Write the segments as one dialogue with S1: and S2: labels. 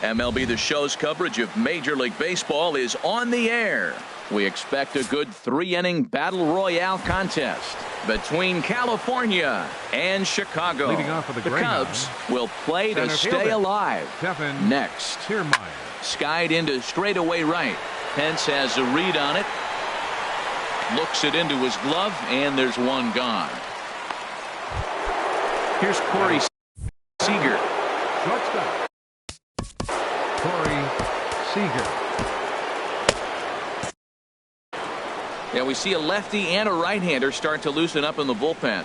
S1: MLB The Show's coverage of Major League Baseball is on the air. We expect a good 3-inning battle royale contest between California and Chicago.
S2: Leading off for the
S1: Cubs will play to stay alive. Next, skied into straightaway right. Pence has a read on it. Looks it into his glove, and there's one gone. Here's Corey Seager.
S2: Shortstop. Corey Seager.
S1: Yeah, we see a lefty and a right-hander start to loosen up in the bullpen.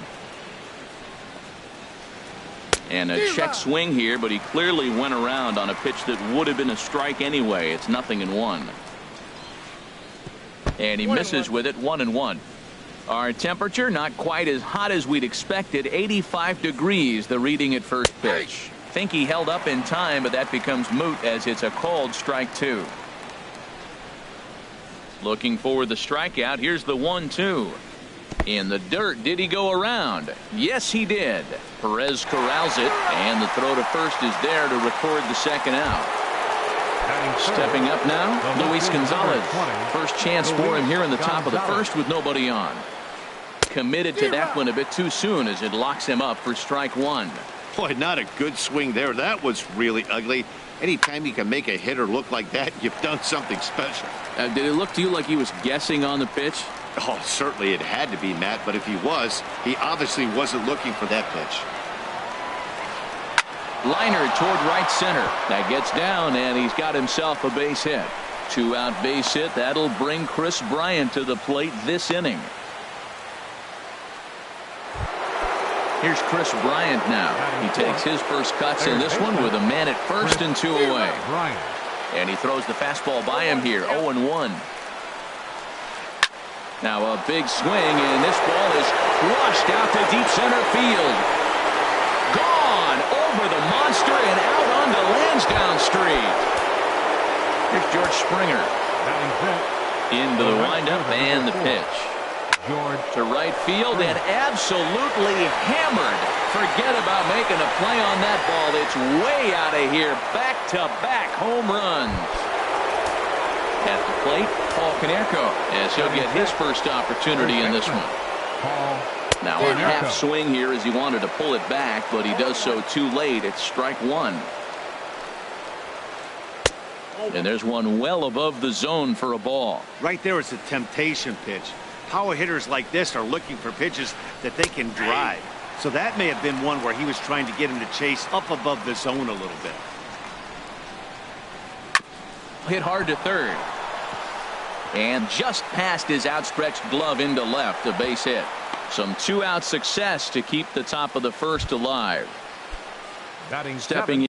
S1: And a check swing here, but he clearly went around on a pitch that would have been a strike anyway. It's 0-1. And he misses with it, 1-1. Our temperature not quite as hot as we'd expected, 85 degrees, the reading at first pitch. Think he held up in time, but that becomes moot as it's a called strike 2. Looking for the strikeout. Here's the 1-2. In the dirt. Did he go around? Yes, he did. Perez corrals it, and the throw to first is there to record the second out. Stepping up now, Luis Gonzalez. First chance for him here in the top of the first with nobody on. Committed to that one a bit too soon as it locks him up for strike 1.
S3: Boy, not a good swing there. That was really ugly. Anytime you can make a hitter look like that, you've done something special.
S1: Did it look to you like he was guessing on the pitch?
S3: Oh, certainly it had to be, Matt, but if he was, he obviously wasn't looking for that pitch.
S1: Liner toward right center. That gets down, and he's got himself a base hit. 2-out base hit. That'll bring Chris Bryant to the plate this inning. Here's Chris Bryant now. He takes his first cuts in this one with a man at first and 2 away. And he throws the fastball by him here, 0-1. Now a big swing, and this ball is crushed out to deep center field. Gone over the monster and out onto Lansdowne Street. Here's George Springer. Into the windup and the pitch. To right field and absolutely hammered. Forget about making a play on that ball. It's way out of here. Back-to-back home runs. At the plate, Paul Konerko, as he'll get his first opportunity in this one. Now on half swing here as he wanted to pull it back, but he does so too late. It's strike 1. And there's one well above the zone for a ball.
S3: Right there is a temptation pitch. Power hitters like this are looking for pitches that they can drive. So that may have been one where he was trying to get him to chase up above the zone a little bit.
S1: Hit hard to third. And just past his outstretched glove into left, a base hit. Some 2-out success to keep the top of the first alive. Stepping in.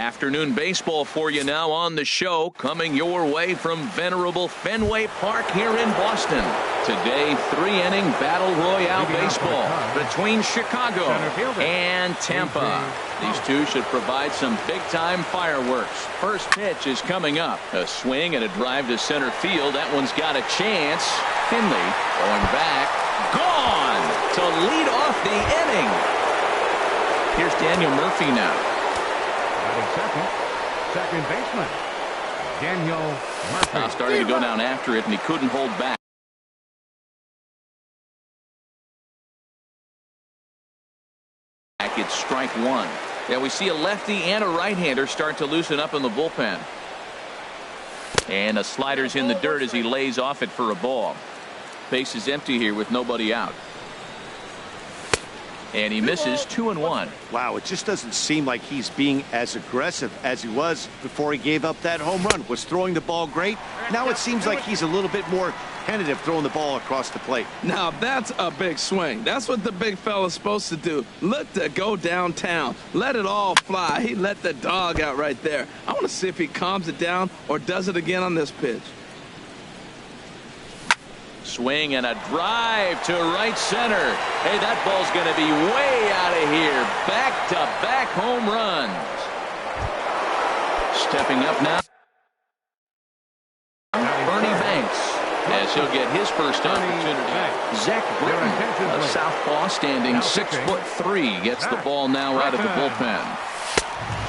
S1: Afternoon baseball for you now on the show, coming your way from venerable Fenway Park here in Boston. Today, 3-inning battle royale baseball between Chicago and Tampa. These two should provide some big-time fireworks. First pitch is coming up. A swing and a drive to center field. That one's got a chance. Finley going back. Gone to lead off the inning. Here's Daniel Murphy now.
S2: Second baseman, Daniel Murphy.
S1: Starting to go down after it, and he couldn't hold back. It's strike one. Yeah, we see a lefty and a right-hander start to loosen up in the bullpen. And a slider's in the dirt as he lays off it for a ball. Base is empty here with nobody out. And he misses 2-1.
S3: Wow, it just doesn't seem like he's being as aggressive as he was before he gave up that home run. Was throwing the ball great. Now it seems like he's a little bit more tentative throwing the ball across the plate.
S4: Now that's a big swing. That's what the big fella's supposed to do. Look to go downtown. Let it all fly. He let the dog out right there. I want to see if he calms it down or does it again on this pitch.
S1: Swing and a drive to right center. Hey, that ball's going to be way out of here. Back-to-back home runs. Stepping up now, Bernie Banks, as he'll get his first opportunity. Zach Britton, a southpaw standing 6'3", gets the ball now out of the bullpen.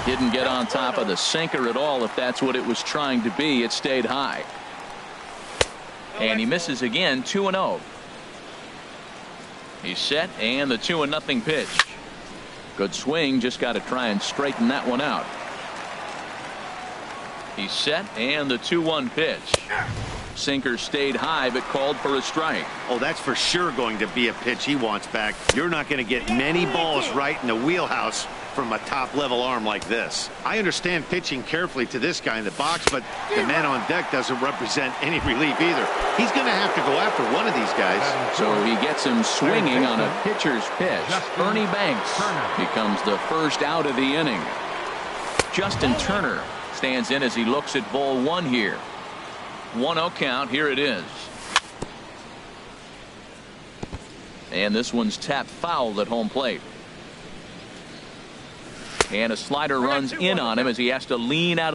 S1: Didn't get on top of the sinker at all. If that's what it was trying to be, it stayed high. And he misses again, 2-0. He's set, and the 2-0 pitch. Good swing, just got to try and straighten that one out. He's set, and the 2-1 pitch. Sinker stayed high, but called for a strike.
S3: Oh, that's for sure going to be a pitch he wants back. You're not going to get many balls right in the wheelhouse from a top-level arm like this. I understand pitching carefully to this guy in the box, but the man on deck doesn't represent any relief either. He's going to have to go after one of these guys.
S1: So he gets him swinging on a pitcher's pitch. Bernie Banks becomes the first out of the inning. Justin Turner stands in as he looks at ball one here. 1-0 count. Here it is. And this one's tapped foul at home plate. And a slider runs in on him as he has to lean out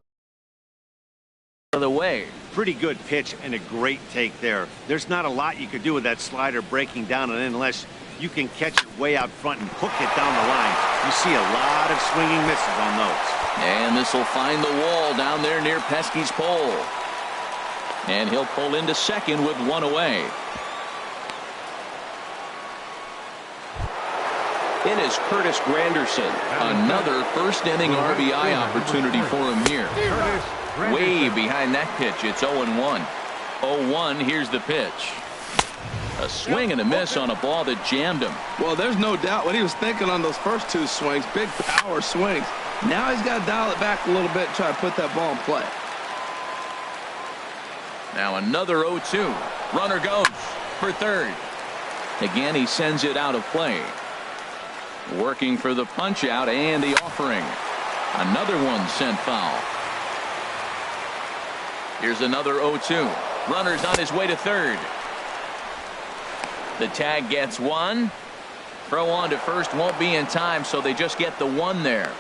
S1: of the way.
S3: Pretty good pitch and a great take there. There's not a lot you could do with that slider breaking down and in unless you can catch it way out front and hook it down the line. You see a lot of swinging misses on those.
S1: And this will find the wall down there near Pesky's pole. And he'll pull into second with one away. It is Curtis Granderson. Another first inning RBI opportunity for him here. Way behind that pitch. It's 0-1. 0-1. Here's the pitch. A swing and a miss on a ball that jammed him.
S4: Well, there's no doubt what he was thinking on those first two swings. Big power swings. Now he's got to dial it back a little bit and try to put that ball in play.
S1: Now another 0-2. Runner goes for third. Again, he sends it out of play. Working for the punch out and the offering. Another one sent foul. Here's another 0-2. Runner's on his way to third. The tag gets one. Throw on to first won't be in time, so they just get the one there.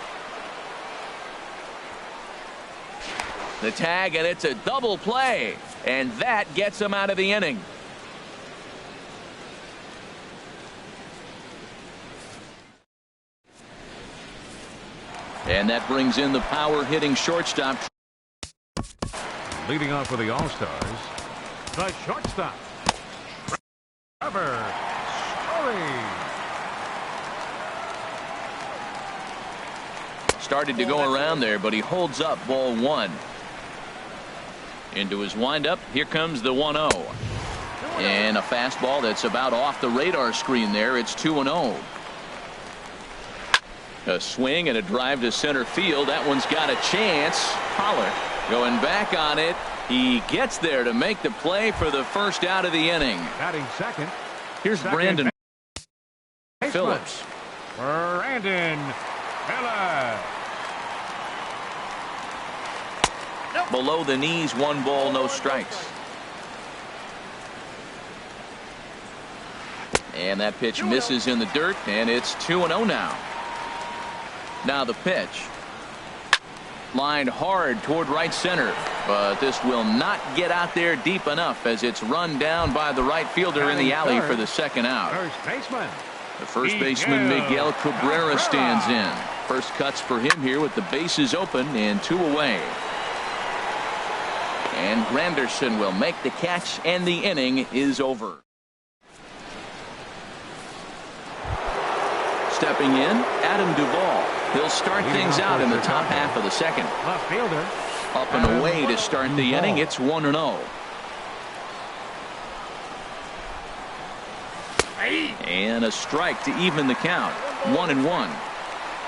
S1: The tag, and it's a double play. And that gets him out of the inning. And that brings in the power-hitting shortstop.
S2: Leading off for the All-Stars, the shortstop, Trevor Story.
S1: Started to go around there, but he holds up ball one. Into his windup, here comes the 1-0. And a fastball that's about off the radar screen there. It's 2-0. A swing and a drive to center field. That one's got a chance. Pollard going back on it. He gets there to make the play for the first out of the inning.
S2: Batting second.
S1: Here's Brandon Phillips.
S2: Brandon Phillips.
S1: Below the knees, 1 ball, no strikes. And that pitch misses in the dirt, and it's 2-0 now. Now the pitch. Lined hard toward right center, but this will not get out there deep enough as it's run down by the right fielder in the alley for the second out.
S2: First baseman.
S1: The first baseman, Miguel Cabrera, stands in. First cuts for him here with the bases open and 2 away. And Granderson will make the catch, and the inning is over. Stepping in, Adam Duvall. He'll start things out in the top half of the second.
S2: Left fielder.
S1: Up and away to start the inning. It's 1-0. And a strike to even the count. 1-1.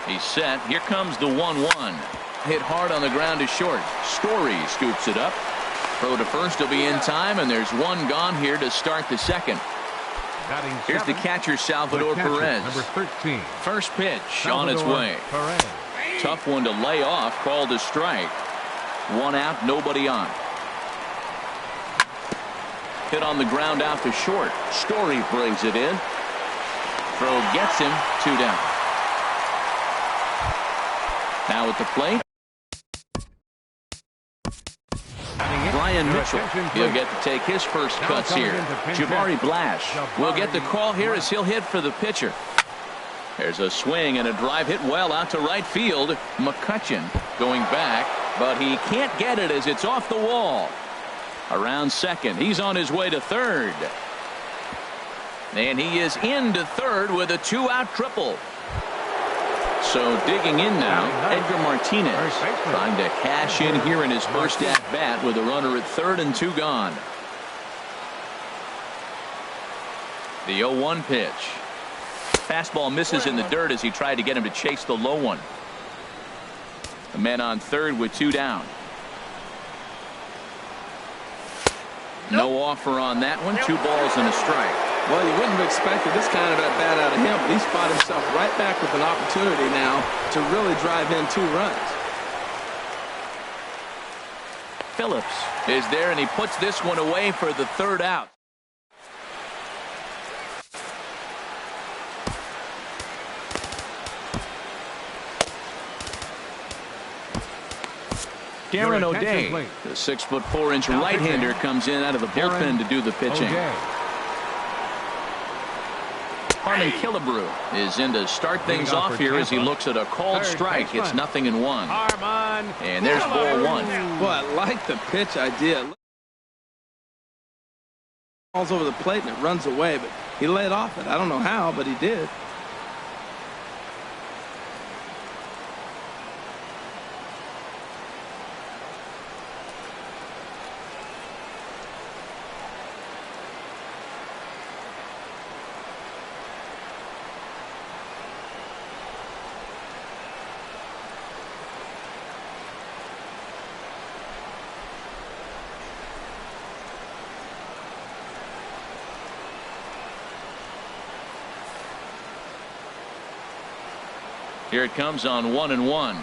S1: He's set. Here comes the 1-1. Hit hard on the ground to short. Story scoops it up. Throw to first will be in time, and there's 1 gone here to start the second. Here's the catcher, Salvador Perez.
S2: Number 13.
S1: First pitch on its way.
S2: Perez.
S1: Tough one to lay off, called a strike. 1 out, nobody on. Hit on the ground out to short. Story brings it in. Throw gets him, 2 down. Now at the plate, Brian Mitchell. He'll get to take his first cuts here. Jabari Blash will get the call here as he'll hit for the pitcher. There's a swing and a drive hit well out to right field. McCutcheon going back, but he can't get it as it's off the wall. Around second, he's on his way to third. And he is into third with a 2-out triple. So digging in now, Edgar Martinez trying to cash in here in his first at bat with a runner at third and 2 gone. The 0-1 pitch. Fastball misses in the dirt as he tried to get him to chase the low one. The man on third with 2 down. No offer on that one. 2 balls and a strike.
S4: Well, you wouldn't have expected this kind of at bat out of him, but he's fought himself right back with an opportunity now to really drive in 2 runs.
S1: Phillips is there, and he puts this one away for the 3rd out. Darren O'Day, the 6'4" right-hander, comes in out of the bullpen to do the pitching. Harmon Killebrew is in to start things off here as he looks at a called strike. It's 0-1. And there's ball 1.
S4: Boy, I like the pitch idea. Falls over the plate and it runs away, but he laid off it. I don't know how, but he did.
S1: Here it comes on 1-1.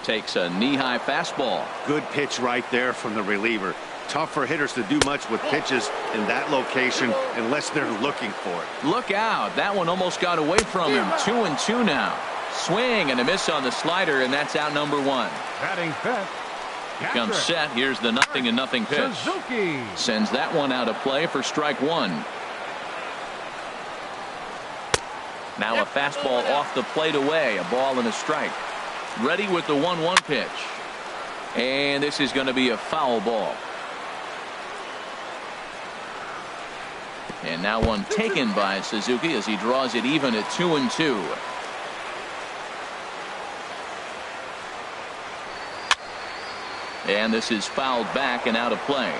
S1: Takes a knee-high fastball.
S3: Good pitch right there from the reliever. Tough for hitters to do much with pitches in that location unless they're looking for it.
S1: Look out. That one almost got away from him. 2-2 now. Swing and a miss on the slider, and that's out number 1.
S2: Batting fifth.
S1: Comes set. Here's the 0-0 pitch.
S2: Suzuki
S1: sends that one out of play for strike 1. Now a fastball off the plate away. A ball and a strike. Ready with the 1-1 pitch. And this is going to be a foul ball. And now one taken by Suzuki as he draws it even at 2-2. And this is fouled back and out of play.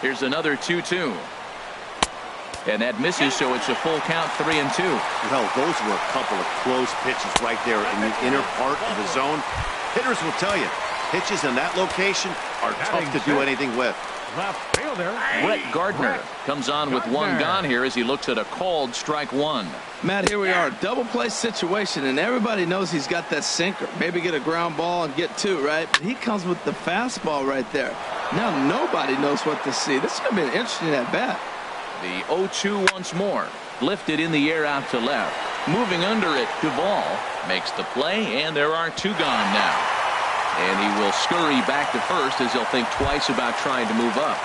S1: Here's another 2-2. And that misses, so it's a full count, 3-2.
S3: Well, those were a couple of close pitches right there in the inner part of the zone. Hitters will tell you, pitches in that location are tough to do anything with.
S2: Left fielder.
S1: Brett Gardner comes on with one gone here as he looks at a called strike one.
S4: Matt, here we are, double play situation, and everybody knows he's got that sinker. Maybe get a ground ball and get two, right? But he comes with the fastball right there. Now nobody knows what to see. This is going to be an interesting at bat.
S1: The 0-2 once more. Lifted in the air out to left. Moving under it, Duvall makes the play, and there are two gone now. And he will scurry back to first as he'll think twice about trying to move up.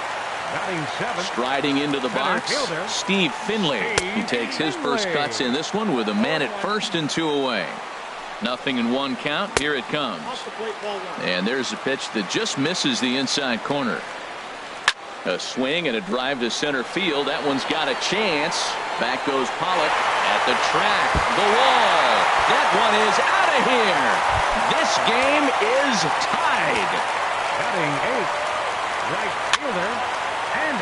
S1: Striding into the box, Steve Finley. He takes his first cuts in this one with a man at first and two away. Nothing in one count. Here it comes. And there's a pitch that just misses the inside corner. A swing and a drive to center field. That one's got a chance. Back goes Pollock at the track. The wall. That one is out of here. This game is tied.
S2: Batting eighth, right fielder.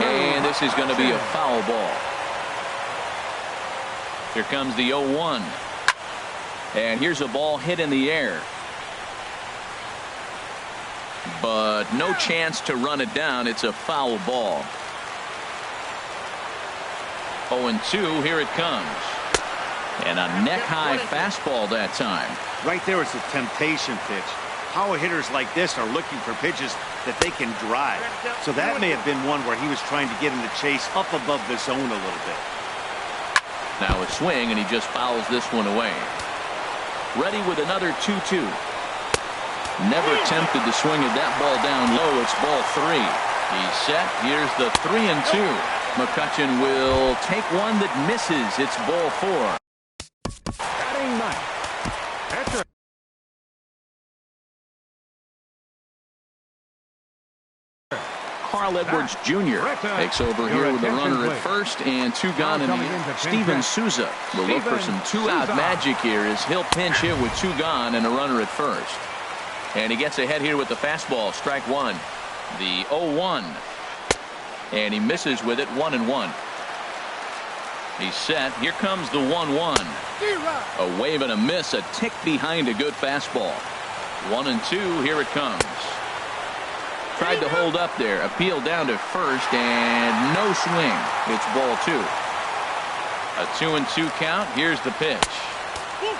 S1: And this is going to be a foul ball. Here comes the 0-1. And here's a ball hit in the air. But no chance to run it down. It's a foul ball. 0-2. Here it comes. And a neck-high fastball that time.
S3: Right there is a temptation pitch. Power hitters like this are looking for pitches that they can drive. So that may have been one where he was trying to get him to chase up above the zone a little bit.
S1: Now a swing, and he just fouls this one away. Ready with another 2-2. Never tempted to swing at that ball down low. It's ball three. He's set. Here's the 3-2. McCutchen will take one that misses. It's ball four.
S2: Batting ninth. Pitcher.
S1: Carl Edwards Jr. takes over here with a runner at first and two gone in the inning. Steven Souza will look for some two-out magic here as he'll pinch hit with two gone and a runner at first. And he gets ahead here with the fastball. Strike one. The 0-1. And he misses with it. 1-1. He's set. Here comes the 1-1. A wave and a miss. A tick behind a good fastball. 1-2. Here it comes. Tried to hold up there. Appeal down to first and no swing. It's ball two. A 2-2 count. Here's the pitch.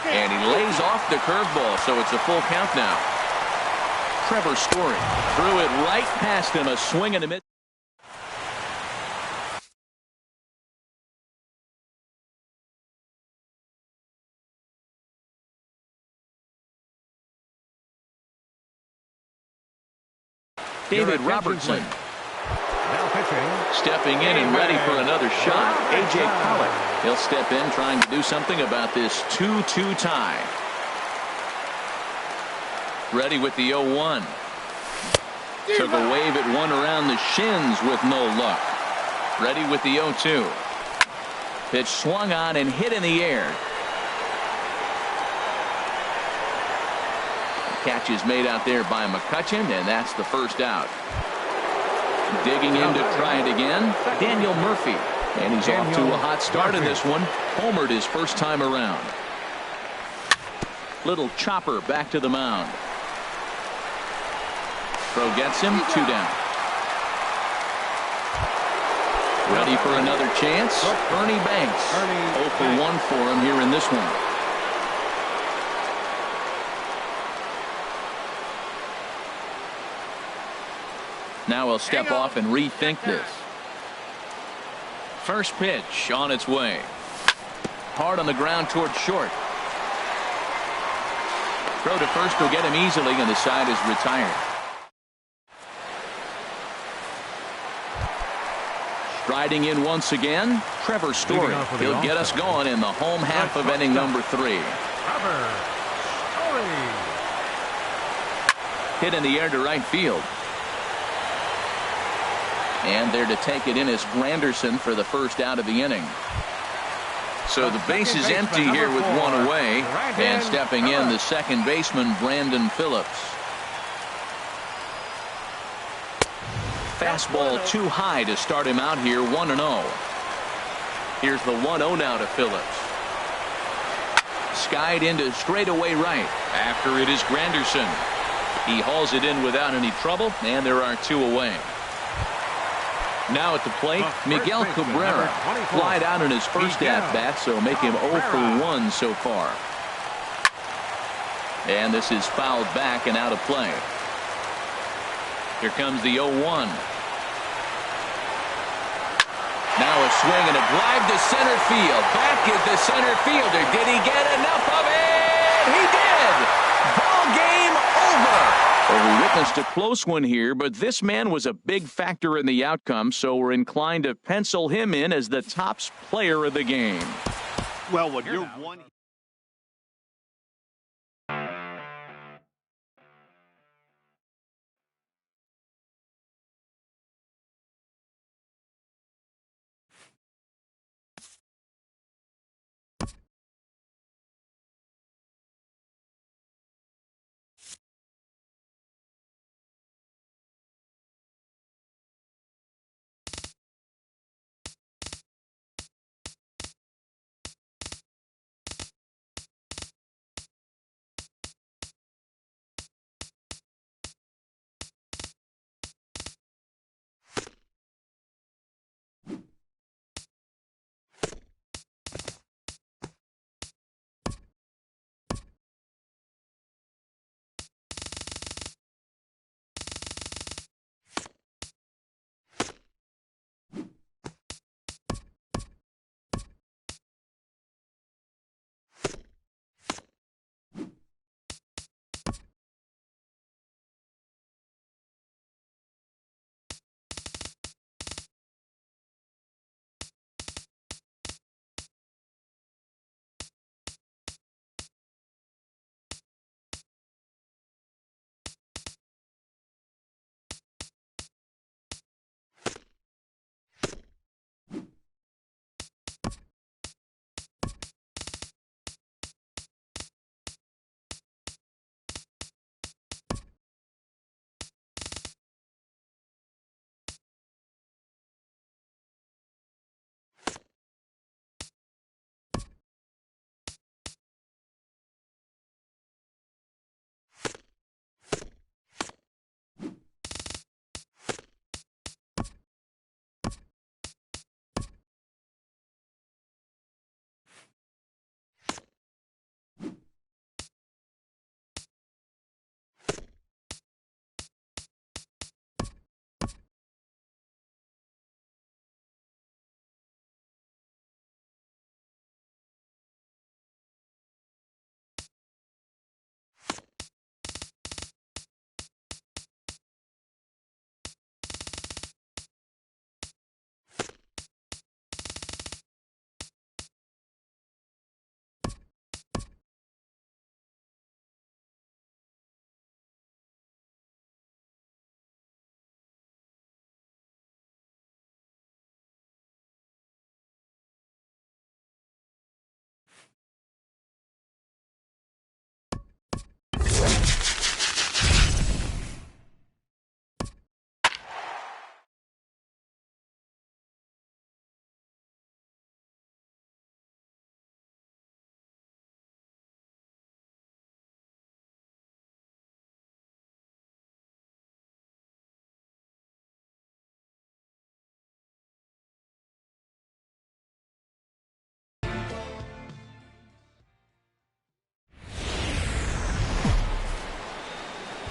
S1: And he lays off the curveball, so it's a full count now. Trevor Story threw it right past him. A swing and a miss. David Robertson
S2: Now pitching.
S1: stepping in and ready for another shot. A.J. Pollock. He'll step in trying to do something about this 2-2 tie. Ready with the 0-1. Took a wave at one around the shins with no luck. Ready with the 0-2. Pitch swung on and hit in the air. Catch is made out there by McCutchen, and that's the first out. Digging in to try it again, Daniel Murphy. And he's off to a hot start in this one. Homered his first time around. Little chopper back to the mound. Throw gets him, two down. Ready for another chance. Ernie Banks. 0 for 1 for him here in this one. Now he'll step off and rethink this. First pitch on its way. Hard on the ground toward short. Throw to first will get him easily, and the side is retired. Striding in once again, Trevor Story. He'll get us going in the home half of inning number 3. Hit in the air to right field. And there to take it in is Granderson for the first out of the inning. So the base is empty here with one away. And stepping in, the second baseman, Brandon Phillips. Fastball too high to start him out here, 1-0. Here's the 1-0 now to Phillips. Skied into straightaway right. After it is Granderson. He hauls it in without any trouble, and there are two away. Now at the plate, Miguel Cabrera. Flied out in his first at-bat, so make him 0 for 1 so far. And this is fouled back and out of play. Here comes the 0-1. Now a swing and a drive to center field. Back is the center fielder. Did he get enough of it? He did. Ball game over. Well, we witnessed a close one here, but this man was a big factor in the outcome, so we're inclined to pencil him in as the top player of the game.
S3: Well, when you're one.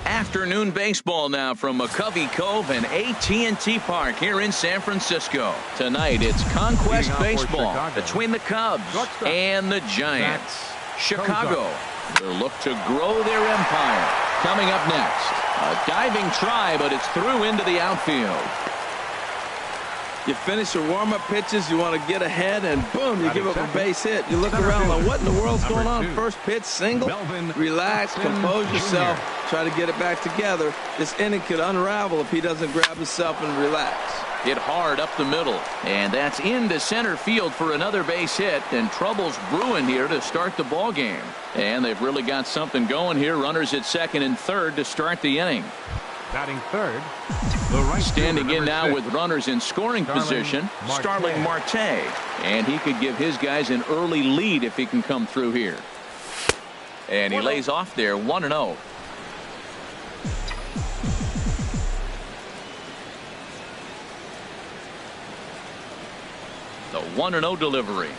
S1: Afternoon baseball now from McCovey Cove and AT&T Park here in San Francisco. Tonight it's Conquest Baseball between the Cubs and the Giants. Chicago will look to grow their empire. Coming up next, a diving try, but it's through into the outfield.
S4: You finish your warm-up pitches, you want to get ahead, and boom, you give up a base hit. You look around like, what in the world's going on? First pitch, single, relax, compose yourself, try to get it back together. This inning could unravel if he doesn't grab himself and relax.
S1: Hit hard up the middle, and that's into center field for another base hit, and trouble's brewing here to start the ball game. And they've really got something going here. Runners at second and third to start the inning.
S2: Batting third, the right
S1: standing in now
S2: 6.
S1: with runners in scoring position, Starling Marte. And he could give his guys an early lead if he can come through here. And he lays off there 1-0. The 1-0 delivery.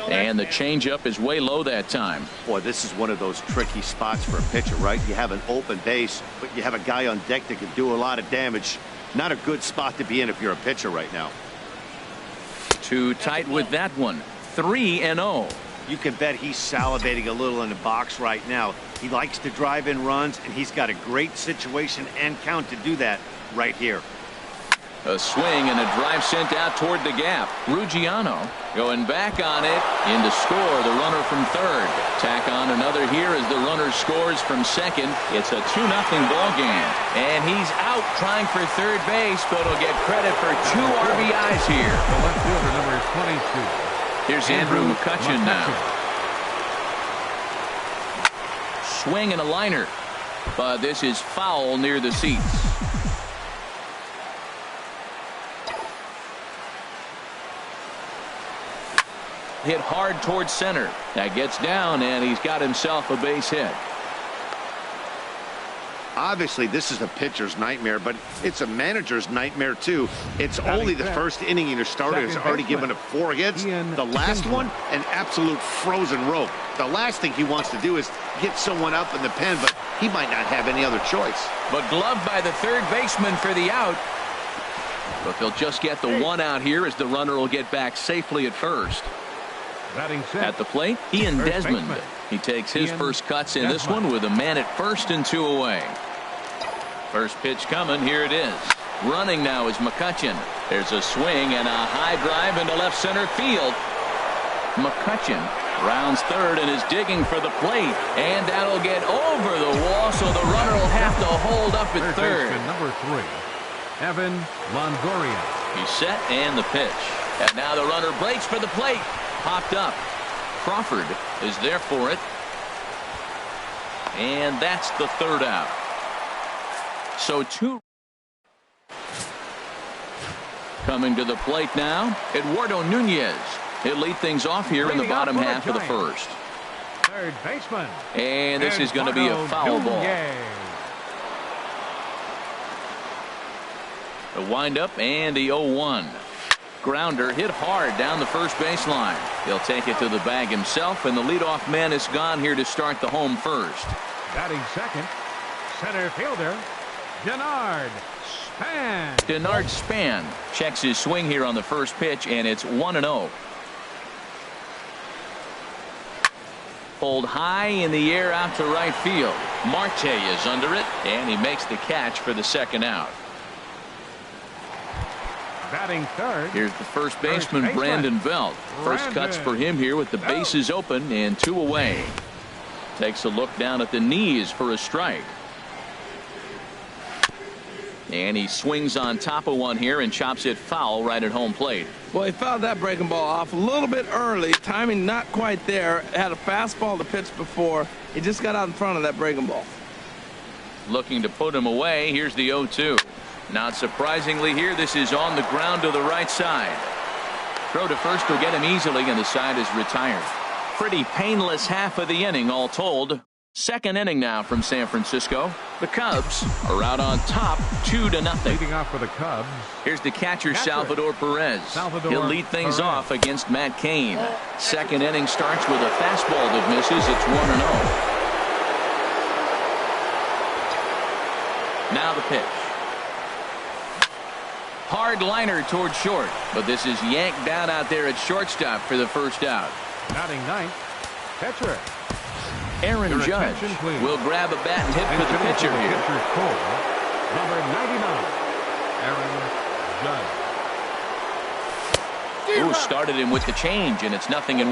S1: And the changeup is way low that time.
S3: Boy, this is one of those tricky spots for a pitcher, right? You have an open base, but you have a guy on deck that can do a lot of damage. Not a good spot to be in if you're a pitcher right now.
S1: Too tight with that one. 3-0.
S3: You can bet he's salivating a little in the box right now. He likes to drive in runs, and he's got a great situation and count to do that right here.
S1: A swing and a drive sent out toward the gap. Ruggiano going back on it. In to score, the runner from third. Tack on another here as the runner scores from second. It's a 2-0 ball game. And he's out trying for third base, but he'll get credit for 2 RBIs here.
S2: The left fielder, number 22.
S1: Here's Andrew McCutchen now. Swing and a liner. But this is foul near the seats. Hit hard towards center. That gets down, and he's got himself a base hit.
S3: Obviously, this is a pitcher's nightmare, but it's a manager's nightmare, too. It's only the first inning, and your starter has already given up 4 hits. The last one, an absolute frozen rope. The last thing he wants to do is get someone up in the pen, but he might not have any other choice.
S1: But gloved by the third baseman for the out. But they'll just get the 1 out here as the runner will get back safely at first. At the plate, Ian Desmond. He takes his first cuts in this one with a man at first and 2 away. First pitch coming. Here it is. Running now is McCutchen. There's a swing and a high drive into left center field. McCutchen rounds third and is digging for the plate. And that'll get over the wall, so the runner will have to hold up at third.
S2: Number 3, Evan Longoria.
S1: He's set and the pitch. And now the runner breaks for the plate. Popped up. Crawford is there for it. And that's the third out. So 2. Coming to the plate now, Eduardo Nunez. He'll lead things off here in the bottom half of the first.
S2: Third baseman.
S1: And this is going to be a foul ball. The windup and the 0-1. Grounder hit hard down the first baseline. He'll take it to the bag himself, and the leadoff man is gone here to start the home first.
S2: Batting second, center fielder, Denard Span.
S1: Denard Span checks his swing here on the first pitch, and it's 1-0. Pulled high in the air out to right field. Marte is under it, and he makes the catch for the second out.
S2: Batting third.
S1: Here's the first baseman, Brandon Belt. First cuts for him here with the bases open and 2 away. Takes a look down at the knees for a strike. And he swings on top of one here and chops it foul right at home plate.
S4: Well, he fouled that breaking ball off a little bit early. Timing not quite there. Had a fastball to pitch before. He just got out in front of that breaking ball.
S1: Looking to put him away. Here's the 0-2. Not surprisingly here, this is on the ground to the right side. Throw to first will get him easily, and the side is retired. Pretty painless half of the inning all told. Second inning now from San Francisco. The Cubs are out on top 2-0.
S2: Leading off for the Cubs.
S1: Here's the catcher, Salvador Perez. He'll lead things off against Matt Cain. Second inning starts with a fastball that misses. It's 1-0. Now the pitch. Hard liner toward short, but this is yanked down out there at shortstop for the first out.
S2: Batting ninth, catcher.
S1: Aaron Judge will grab a bat and hit for the pitcher here.
S2: Number 99, Aaron Judge.
S1: Ooh, started him with the change, and it's 0-1.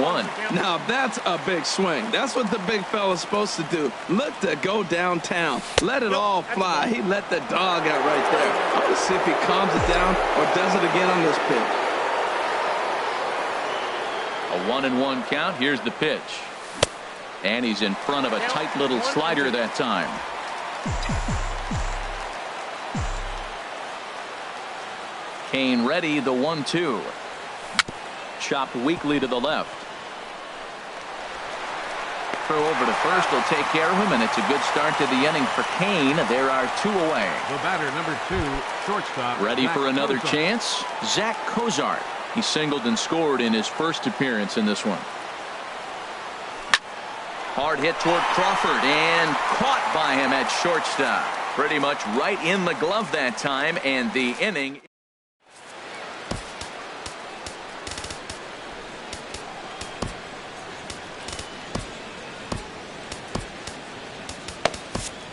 S4: Now that's a big swing. That's what the big fella's supposed to do. Look to go downtown. Let it all fly. He let the dog out right there. I want to see if he calms it down or does it again on this pitch.
S1: A 1-1 count. Here's the pitch. And he's in front of a tight little slider that time. Cain ready, the 1-2. Chopped weakly to the left. Throw over to first will take care of him, and it's a good start to the inning for Cain. There are 2 away.
S2: The batter, number 2, shortstop.
S1: Ready for another chance? Zach Cozart. He singled and scored in his first appearance in this one. Hard hit toward Crawford and caught by him at shortstop. Pretty much right in the glove that time, and the inning.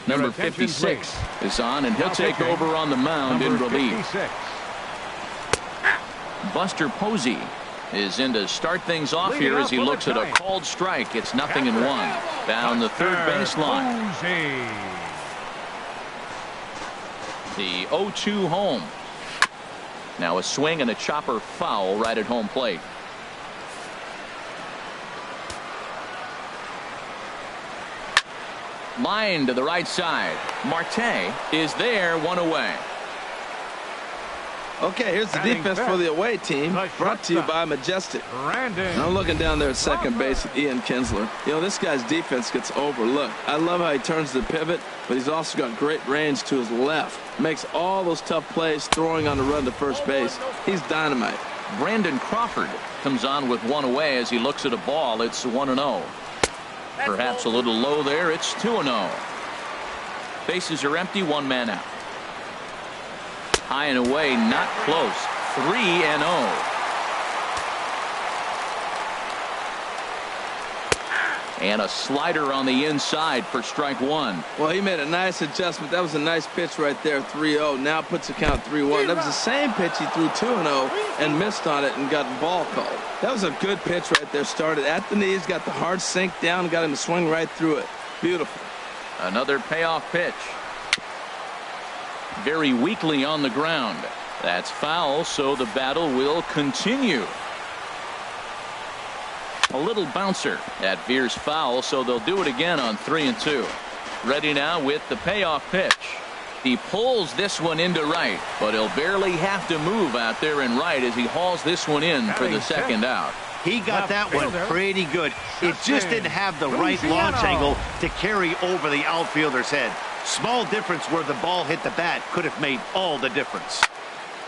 S1: Number 56 is on, and he'll take over on the mound in relief. Buster Posey is in to start things off here as he looks at a called strike. It's 0-1 down the third baseline. The 0-2 home. Now a swing and a chopper foul right at home plate. Line to the right side. Marte is there, one away.
S4: Okay, here's the defense for the away team, brought to you by Majestic. I'm looking down there at second base with Ian Kinsler. You know, this guy's defense gets overlooked. I love how he turns the pivot, but he's also got great range to his left. Makes all those tough plays, throwing on the run to first base. He's dynamite.
S1: Brandon Crawford comes on with one away as he looks at a ball. It's 1-0. Perhaps a little low there. It's 2-0. Bases are empty, one man out. High and away, not close. 3-0. And a slider on the inside for strike one.
S4: Well, he made a nice adjustment. That was a nice pitch right there, 3-0. Now puts the count 3-1. That was the same pitch he threw 2-0 and missed on it and got the ball called. That was a good pitch right there. Started at the knees, got the hard sink down, got him to swing right through it. Beautiful.
S1: Another payoff pitch. Very weakly on the ground. That's foul, so the battle will continue. A little bouncer. That veers foul, so they'll do it again on 3-2. Ready now with the payoff pitch. He pulls this one into right, but he'll barely have to move out there in right as he hauls this one in for the second out.
S3: He got that one pretty good. It just didn't have the right launch angle to carry over the outfielder's head. Small difference where the ball hit the bat could have made all the difference.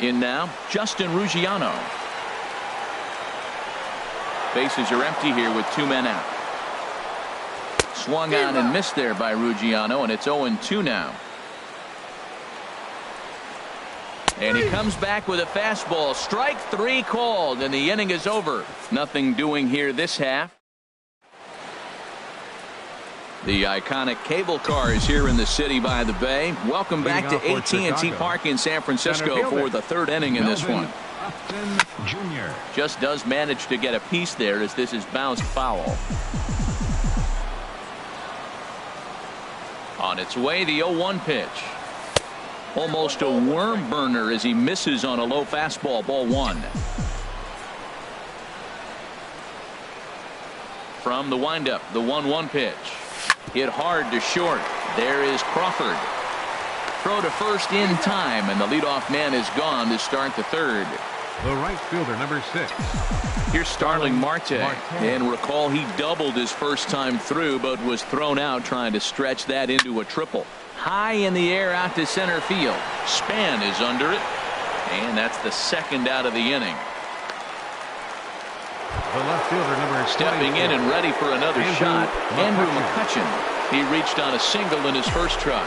S1: In now, Justin Ruggiano. Bases are empty here with two men out. Swung on and missed there by Ruggiano, and it's 0-2 now. And he comes back with a fastball. Strike three called, and the inning is over. Nothing doing here this half. The iconic cable car is here in the city by the bay. Welcome back to AT&T Park in San Francisco for the third inning in this one. Just does manage to get a piece there as this is bounced foul. On its way, the 0-1 pitch. Almost a worm burner as he misses on a low fastball, ball one. From the windup, the 1-1 pitch. Hit hard to short. There is Crawford. Throw to first in time, and the leadoff man is gone to start the third.
S2: The right fielder, number 6.
S1: Here's Starling Marte. And recall he doubled his first time through, but was thrown out trying to stretch that into a triple. High in the air out to center field. Span is under it, and that's the second out of the inning.
S2: The left fielder, number 24.
S1: Stepping in and ready for another shot, Andrew McCutchen. He reached on a single in his first try.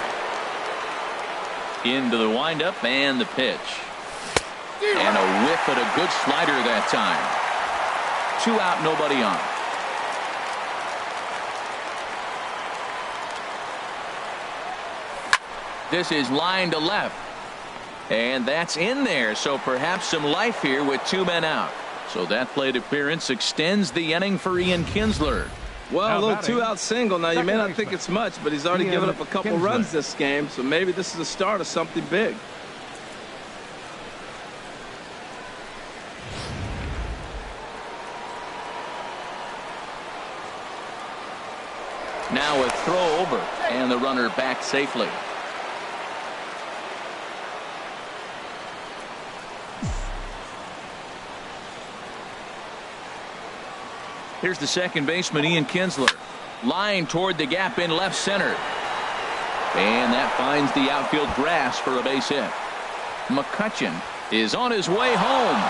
S1: Into the windup and the pitch. And a whiff at a good slider that time. 2 out, nobody on. This is line to left. And that's in there, so perhaps some life here with 2 men out. So that plate appearance extends the inning for Ian Kinsler.
S4: Well, a little 2-out single. Now, you may not think it's much, but he's already given up a couple runs this game, so maybe this is the start of something big.
S1: Now a throw over, and the runner back safely. Here's the second baseman, Ian Kinsler. Line toward the gap in left center. And that finds the outfield grass for a base hit. McCutchen is on his way home.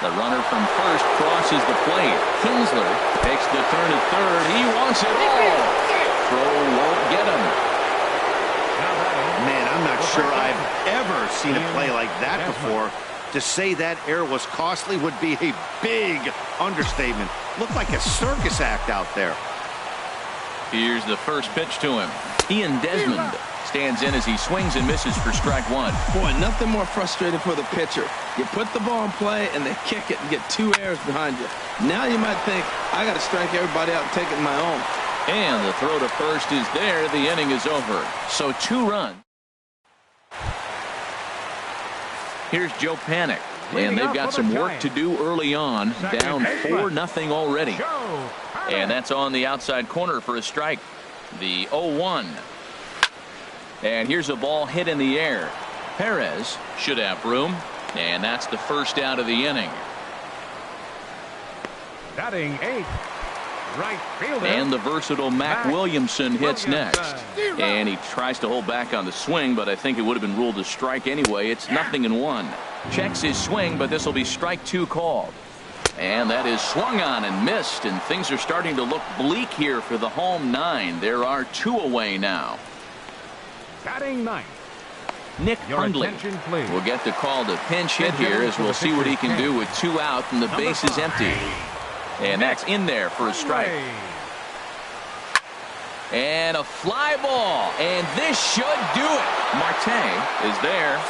S1: The runner from first crosses the plate. Kinsler takes the turn at third. He wants it all. Throw won't get him.
S3: Man, I'm not sure I've ever seen a play like that before. To say that error was costly would be a big understatement. Looked like a circus act out there.
S1: Here's the first pitch to him. Ian Desmond stands in as he swings and misses for strike one.
S4: Boy, nothing more frustrating for the pitcher. You put the ball in play and they kick it and get 2 errors behind you. Now you might think, I got to strike everybody out and take it my own.
S1: And the throw to first is there. The inning is over. So 2 runs. Here's Joe Panic. And they've got some work to do early on. Down 4-0 already. And that's on the outside corner for a strike. The 0-1. And here's a ball hit in the air. Perez should have room. And that's the first out of the inning.
S2: Batting 8th. Right fielder.
S1: And the versatile Mac Williamson hits next. And he tries to hold back on the swing, but I think it would have been ruled a strike anyway. It's 0-1. Checks his swing, but this will be strike 2 called. And that is swung on and missed, and things are starting to look bleak here for the home 9. There are 2 away now.
S2: Batting 9th.
S1: Nick Hundley will get the call to pinch hit here, as we'll see what he can do with 2 out and the base is empty. And that's in there for a strike. And a fly ball. And this should do it. Marte is there.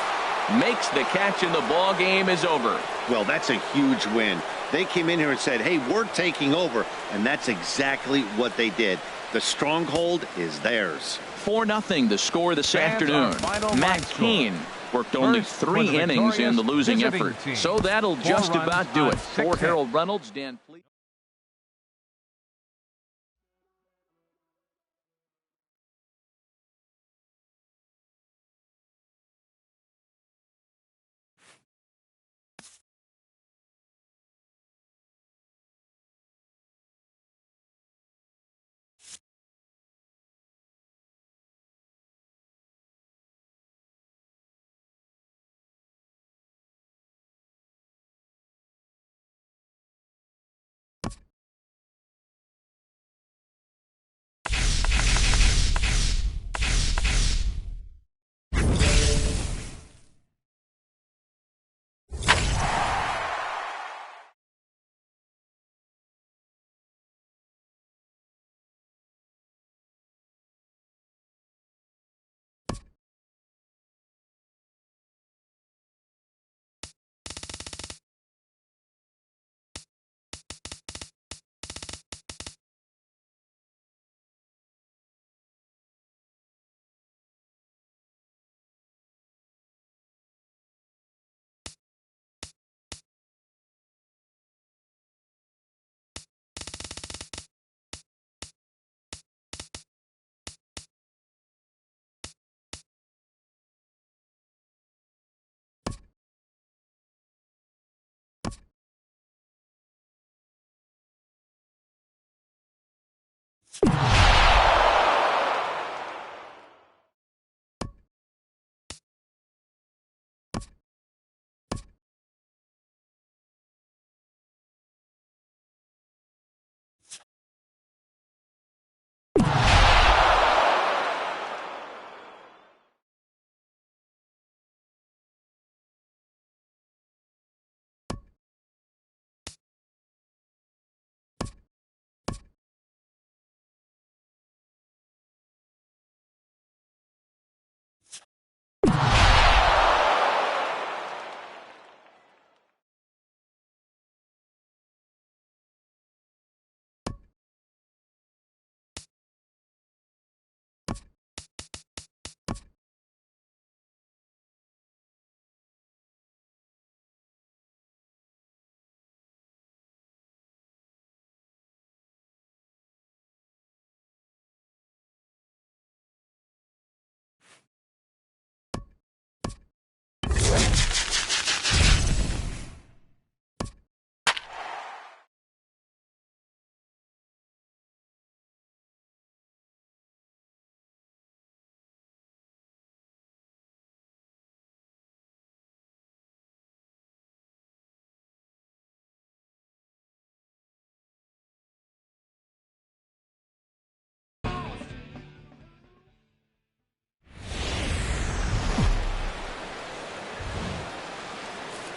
S1: Makes the catch and the ball game is over.
S3: Well, that's a huge win. They came in here and said, hey, we're taking over. And that's exactly what they did. The stronghold is theirs.
S1: 4-0 the score this afternoon. Matt Cain worked only 3 innings in the losing effort. So that'll just about do it. For Harold Reynolds, Dan Fleet.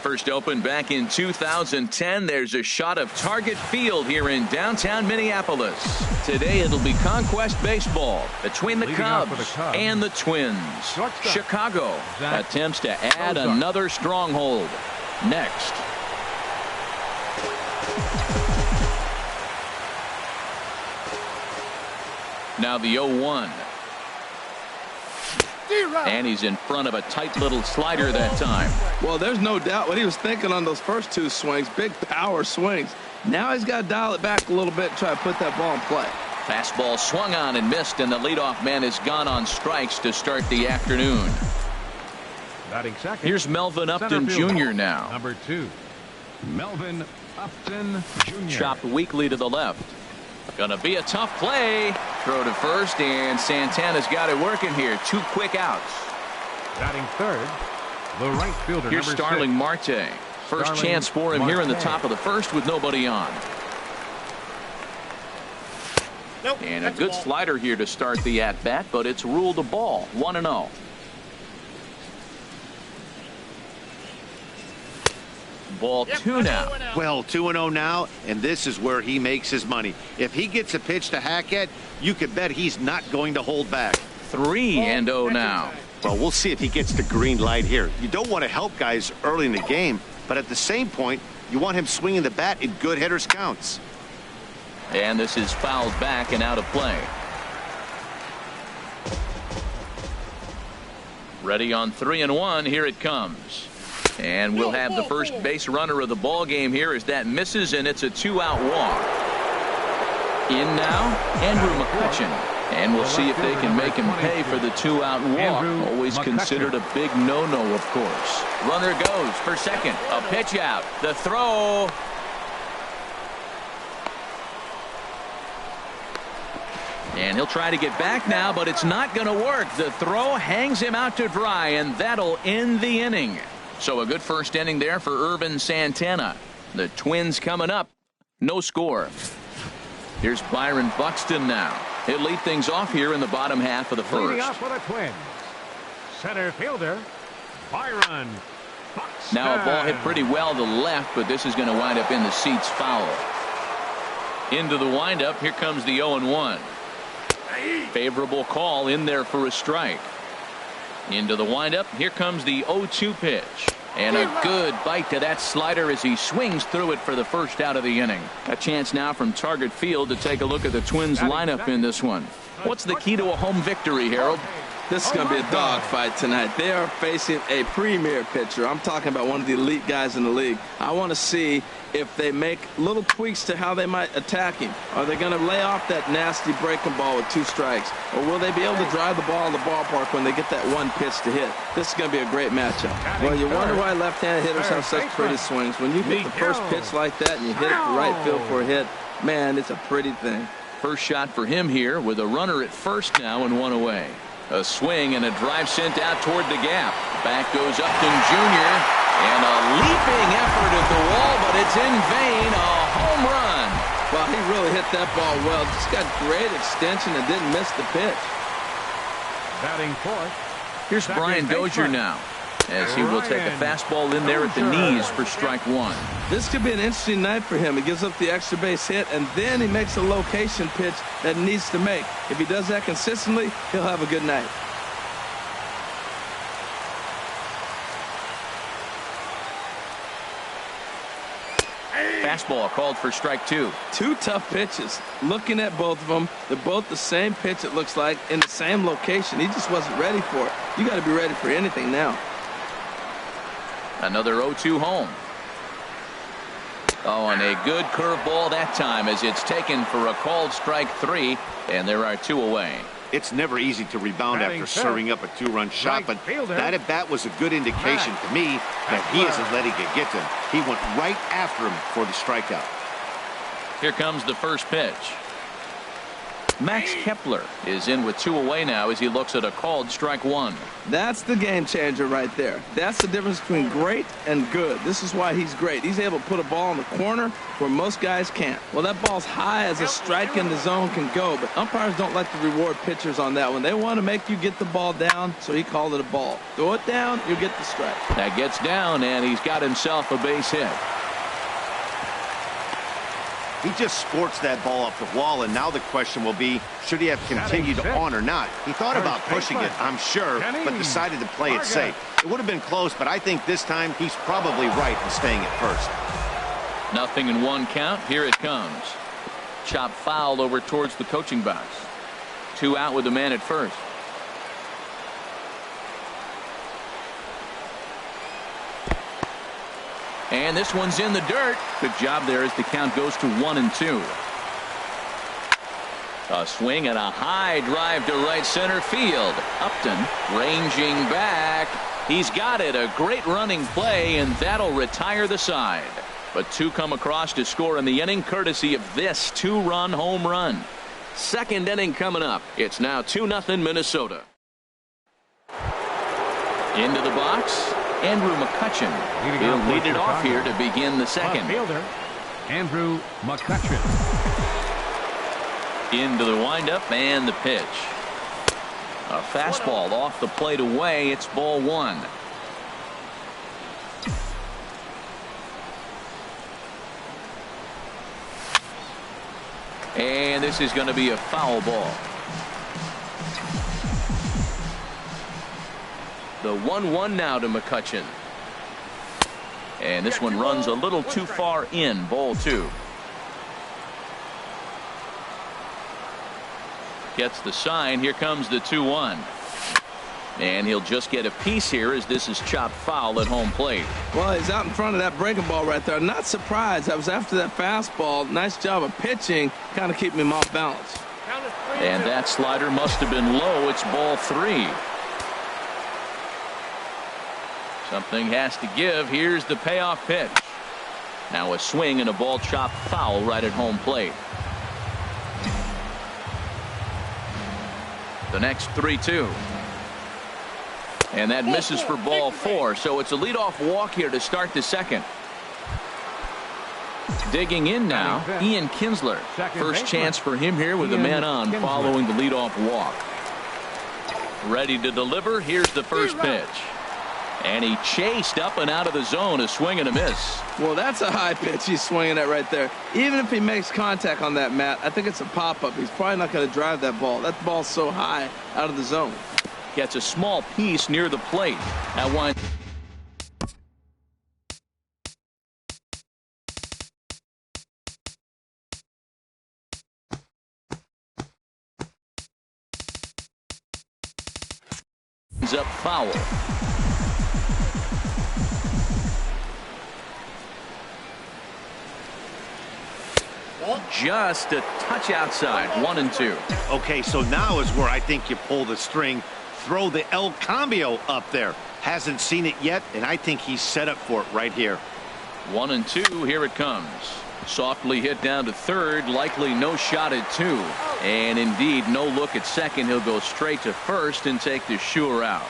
S1: First opened back in 2010. There's a shot of Target Field here in downtown Minneapolis. Today it'll be Conquest Baseball between the Cubs and the Twins. Chicago attempts to add another stronghold. Next. Now the 0-1. And he's in front of a tight little slider that time.
S4: Well, there's no doubt what he was thinking on those first two swings. Big power swings. Now he's got to dial it back a little bit and try to put that ball in play.
S1: Fastball swung on and missed, and the leadoff man is gone on strikes to start the afternoon.
S2: Batting second.
S1: Here's Melvin Upton Jr. now.
S2: Number 2, Melvin Upton Jr.
S1: Chopped weakly to the left. Gonna be a tough play. Throw to first, and Santana's got it working here. 2 quick outs.
S2: Batting third, the right fielder.
S1: Here's
S2: number
S1: Starling
S2: 6.
S1: Marte. First
S2: Starling
S1: chance for him here in the
S2: Marte.
S1: top of the first with nobody on.
S5: Nope,
S1: And a
S5: that's
S1: good
S5: ball.
S1: slider here to start the at-bat, but it's ruled a ball. 1-0. Ball 2 now.
S3: Well, 2-0 now, and this is where he makes his money. If he gets a pitch to hack at, you could bet he's not going to hold back.
S1: 3-0 now.
S3: Well, we'll see if he gets the green light here. You don't want to help guys early in the game, but at the same point, you want him swinging the bat in good hitters counts.
S1: And this is fouled back and out of play. Ready on 3-1. Here it comes. And we'll have the first base runner of the ball game here as that misses, and it's a 2-out walk. In now, Andrew McCutchen. And we'll see if they can make him pay for the 2-out walk. Always considered a big no-no, of course. Runner goes for second. A pitch out. The throw. And he'll try to get back now, but it's not going to work. The throw hangs him out to dry, and that'll end the inning. So a good first inning there for Irvin Santana. The Twins coming up. No score. Here's Byron Buxton now. He'll lead things off here in the bottom half of the
S2: Leading
S1: first.
S2: off for the Twins, center fielder Byron Buxton.
S1: Now a ball hit pretty well to the left, but this is going to wind up in the seats foul. Into the windup. Here comes the 0-1. Favorable call in there for a strike. Into the windup. Here comes the 0-2 pitch. And a good bite to that slider as he swings through it for the first out of the inning. A chance now from Target Field to take a look at the Twins lineup in this one. What's the key to a home victory, Harold?
S4: This is going to be a dogfight tonight. They are facing a premier pitcher. I'm talking about one of the elite guys in the league. I want to see if they make little tweaks to how they might attack him. Are they going to lay off that nasty breaking ball with 2 strikes? Or will they be able to drive the ball in the ballpark when they get that one pitch to hit? This is going to be a great matchup. Well, you wonder why left-handed hitters have such pretty swings. When you hit the first pitch like that and you hit it to right field for a hit, man, it's a pretty thing.
S1: First shot for him here with a runner at first now and 1 away. A swing and a drive sent out toward the gap. Back goes Upton Jr. And a leaping effort at the wall, but it's in vain. A home run.
S4: Well, he really hit that ball well. Just got great extension and didn't miss the pitch.
S2: Batting fourth.
S1: Here's Brian Dozier now, as he will take a fastball in there at the knees for strike 1.
S4: This could be an interesting night for him. He gives up the extra base hit, and then he makes a location pitch that he needs to make. If he does that consistently, he'll have a good night.
S1: Fastball called for strike 2.
S4: 2 tough pitches. Looking at both of them, they're both the same pitch, it looks like, in the same location. He just wasn't ready for it. You got to be ready for anything now.
S1: Another 0-2 home. Oh, and a good curveball that time as it's taken for a called strike 3, and there are 2 away.
S3: It's never easy to rebound after serving up a 2-run shot, but that at bat was a good indication to me that he isn't letting it get to him. He went right after him for the strikeout.
S1: Here comes the first pitch. Max Kepler is in with 2 away now as he looks at a called strike 1.
S4: That's the game changer right there. That's the difference between great and good. This is why he's great. He's able to put a ball in the corner where most guys can't. Well, that ball's high as a strike in the zone can go, but umpires don't like to reward pitchers on that one. They want to make you get the ball down, so he called it a ball. Throw it down, you get the strike.
S1: That gets down, and he's got himself a base hit.
S3: He just scorched that ball off the wall, and now the question will be, should he have continued on or not? He thought about pushing it, I'm sure, but decided to play it safe. It would have been close, but I think this time he's probably right in staying at first.
S1: 0-1 count. Here it comes. Chop foul over towards the coaching box. 2 out with the man at first. And this one's in the dirt. Good job there as the count goes to 1-2. A swing and a high drive to right center field. Upton ranging back. He's got it. A great running play, and that'll retire the side. But 2 come across to score in the inning courtesy of this 2-run home run. Second inning coming up. It's now 2-0 Minnesota. Into the box. Andrew McCutchen. He'll lead it off here to begin the second.
S2: Fielder, Andrew McCutchen.
S1: Into the windup and the pitch. A fastball off the plate away. It's ball 1. And this is going to be a foul ball. The 1-1 now to McCutchen. And this one runs a little too far in. Ball 2. Gets the sign. Here comes the 2-1. And he'll just get a piece here as this is chopped foul at home plate.
S4: Well, he's out in front of that breaking ball right there. Not surprised. I was after that fastball. Nice job of pitching. Kind of keeping him off balance.
S1: And that slider must have been low. It's ball 3. Something has to give. Here's the payoff pitch. Now a swing and a ball chopped foul right at home plate. The next 3-2. And that misses for ball 4. So it's a leadoff walk here to start the second. Digging in now, Ian Kinsler. First chance for him here with a man on following the leadoff walk. Ready to deliver. Here's the first pitch. And he chased up and out of the zone. A swing and a miss.
S4: Well, that's a high pitch he's swinging at right there. Even if he makes contact on that, Matt, I think it's a pop-up. He's probably not going to drive that ball. That ball's so high out of the zone.
S1: Gets a small piece near the plate. That one. Ends up foul. Just a touch outside. 1-2.
S3: Okay, so now is where I think you pull the string. Throw the El Cambio up there. Hasn't seen it yet, and I think he's set up for it right here.
S1: 1-2. Here it comes. Softly hit down to third. Likely no shot at 2. And indeed, no look at second. He'll go straight to first and take the sure out.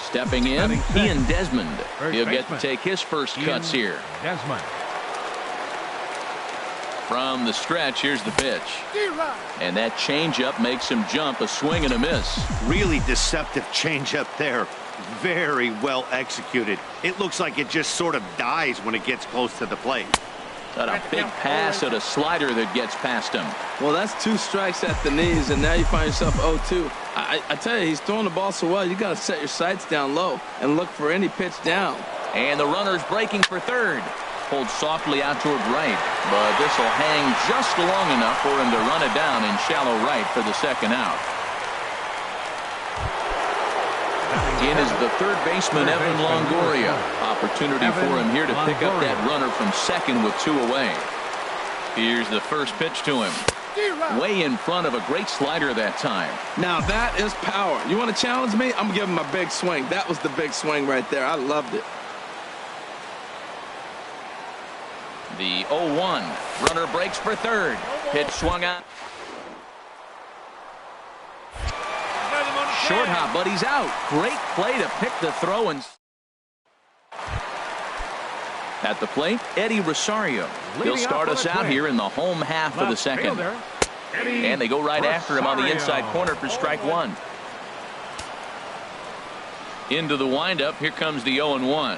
S1: Stepping in, Ian Desmond. He'll get to take his first cuts here.
S2: Desmond.
S1: From the stretch, here's the pitch. And that changeup makes him jump. A swing and a miss.
S3: Really deceptive changeup there. Very well executed. It looks like it just sort of dies when it gets close to the plate.
S1: Got a big pass at a slider that gets past him.
S4: Well, that's 2 strikes at the knees, and now you find yourself 0-2. I tell you, he's throwing the ball so well, you got to set your sights down low and look for any pitch down.
S1: And the runner's breaking for third. Pulled softly out toward right, but this will hang just long enough for him to run it down in shallow right for the second out. In is the third baseman, Evan Longoria. Opportunity for him here to pick up that runner from second with 2 away. Here's the first pitch to him. Way in front of a great slider that time.
S4: Now that is power. You want to challenge me? I'm going to give him a big swing. That was the big swing right there. I loved it.
S1: The 0-1. Runner breaks for third. Pitch swung out. short hop, but he's out. Great play to pick the throw. And at the plate, Eddie Rosario. He'll start us out here in the home half of the second. And they go right after him on the inside corner for strike one. Into the windup. Here comes the 0-1.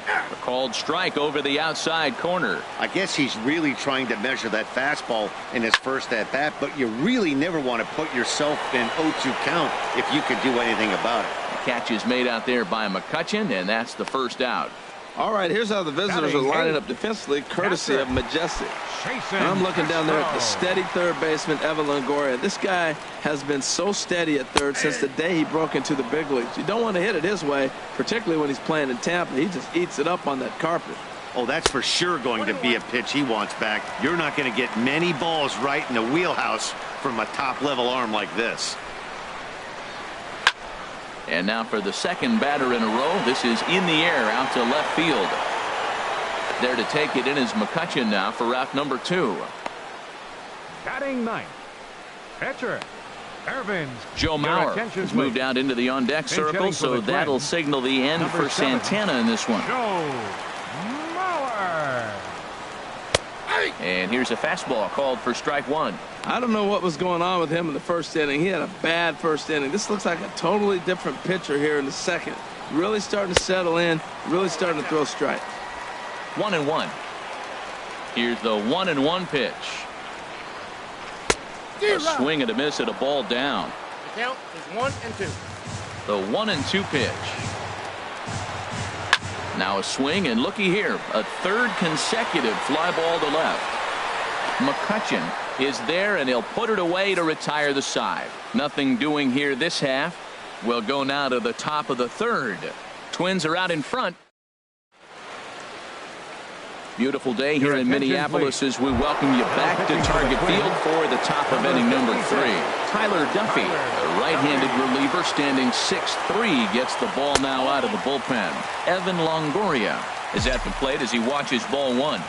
S1: A called strike over the outside corner.
S3: I guess he's really trying to measure that fastball in his first at bat, but you really never want to put yourself in 0-2 count if you could do anything about it.
S1: The catch is made out there by McCutchen, and that's the first out.
S4: All right, here's how the visitors are lining up defensively, courtesy of Majestic. And I'm looking down there at the steady third baseman, Evan Longoria. This guy has been so steady at third since the day he broke into the big leagues. You don't want to hit it his way, particularly when he's playing in Tampa. He just eats it up on that carpet.
S3: Oh, that's for sure going to be a pitch he wants back. You're not going to get many balls right in the wheelhouse from a top-level arm like this.
S1: And now for the second batter in a row. This is in the air out to left field. There to take it in is McCutchen now for route number 2.
S2: Batting ninth, pitcher Irvins.
S1: Joe Mauer has moved out into the on-deck circle, so that'll signal the end for Santana in this one.
S2: Joe Mauer.
S1: And here's a fastball called for strike one.
S4: I don't know what was going on with him in the first inning. He had a bad first inning. This looks like a totally different pitcher here in the second. Really starting to settle in, really starting to throw strikes.
S1: 1-1. Here's the 1-1 pitch. A swing and a miss at a ball down.
S5: The count is 1-2.
S1: The 1-2 pitch. Now a swing, and looky here, a third consecutive fly ball to left. McCutchen is there, and he'll put it away to retire the side. Nothing doing here this half. We'll go now to the top of the third. Twins are out in front. Beautiful day here in Minneapolis as we welcome you back to Target Field for the top of inning number 3. Tyler Duffy, a right-handed reliever standing 6'3", gets the ball now out of the bullpen. Evan Longoria is at the plate as he watches ball one.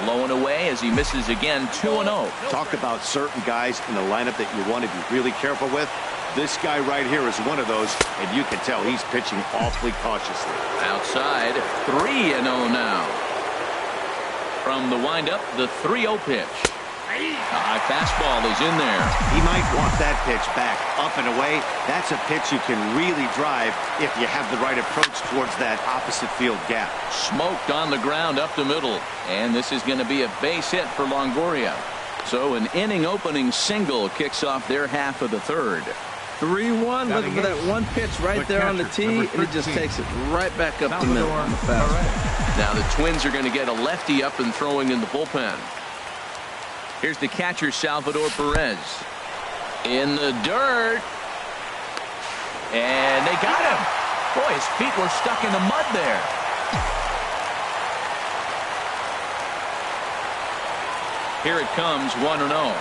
S1: Low and away as he misses again. 2-0.
S3: Talk about certain guys in the lineup that you want to be really careful with. This guy right here is one of those, and you can tell he's pitching awfully cautiously.
S1: Outside, 3-0 now. From the windup, the 3-0 pitch. A high fastball is in there.
S3: He might want that pitch back, up and away. That's a pitch you can really drive if you have the right approach towards that opposite field gap.
S1: Smoked on the ground up the middle, and this is going to be a base hit for Longoria. So an inning-opening single kicks off their half of the third.
S4: 3-1, looking for that one pitch right there on the tee, and he just takes it right back up the middle on the fastball.
S1: Now the Twins are going to get a lefty up and throwing in the bullpen. Here's the catcher, Salvador Perez. In the dirt. And they got him. Boy, his feet were stuck in the mud there. Here it comes, 1-0.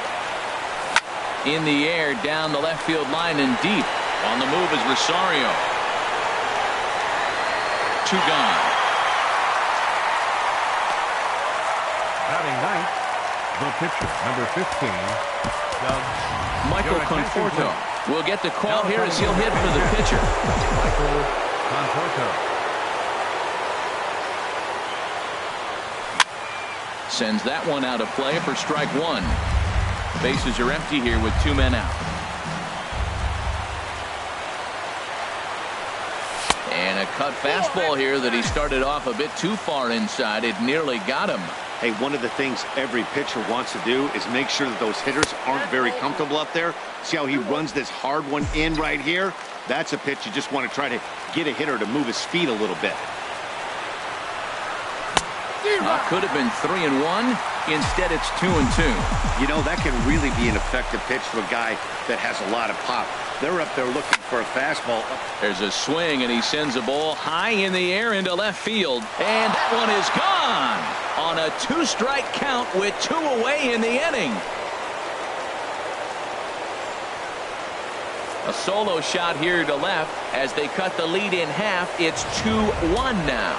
S1: In the air, down the left field line and deep. On the move is Rosario. 2 gone.
S2: Batting ninth, the pitcher, number 15, Doug.
S1: Michael Conforto will get the call here as he'll hit for the pitcher.
S2: Michael Conforto.
S1: Sends that one out of play for strike one. Bases are empty here with 2 men out. And a cut fastball here that he started off a bit too far inside. It nearly got him.
S3: Hey, one of the things every pitcher wants to do is make sure that those hitters aren't very comfortable up there. See how he runs this hard one in right here? That's a pitch you just want to try to get a hitter to move his feet a little bit.
S1: Could have been 3-1. Instead, it's 2-2.
S3: You know, that can really be an effective pitch to a guy that has a lot of pop. They're up there looking for a fastball.
S1: There's a swing, and he sends a ball high in the air into left field. And that one is gone on a 2-strike count with 2 away in the inning. A solo shot here to left as they cut the lead in half. It's 2-1 now.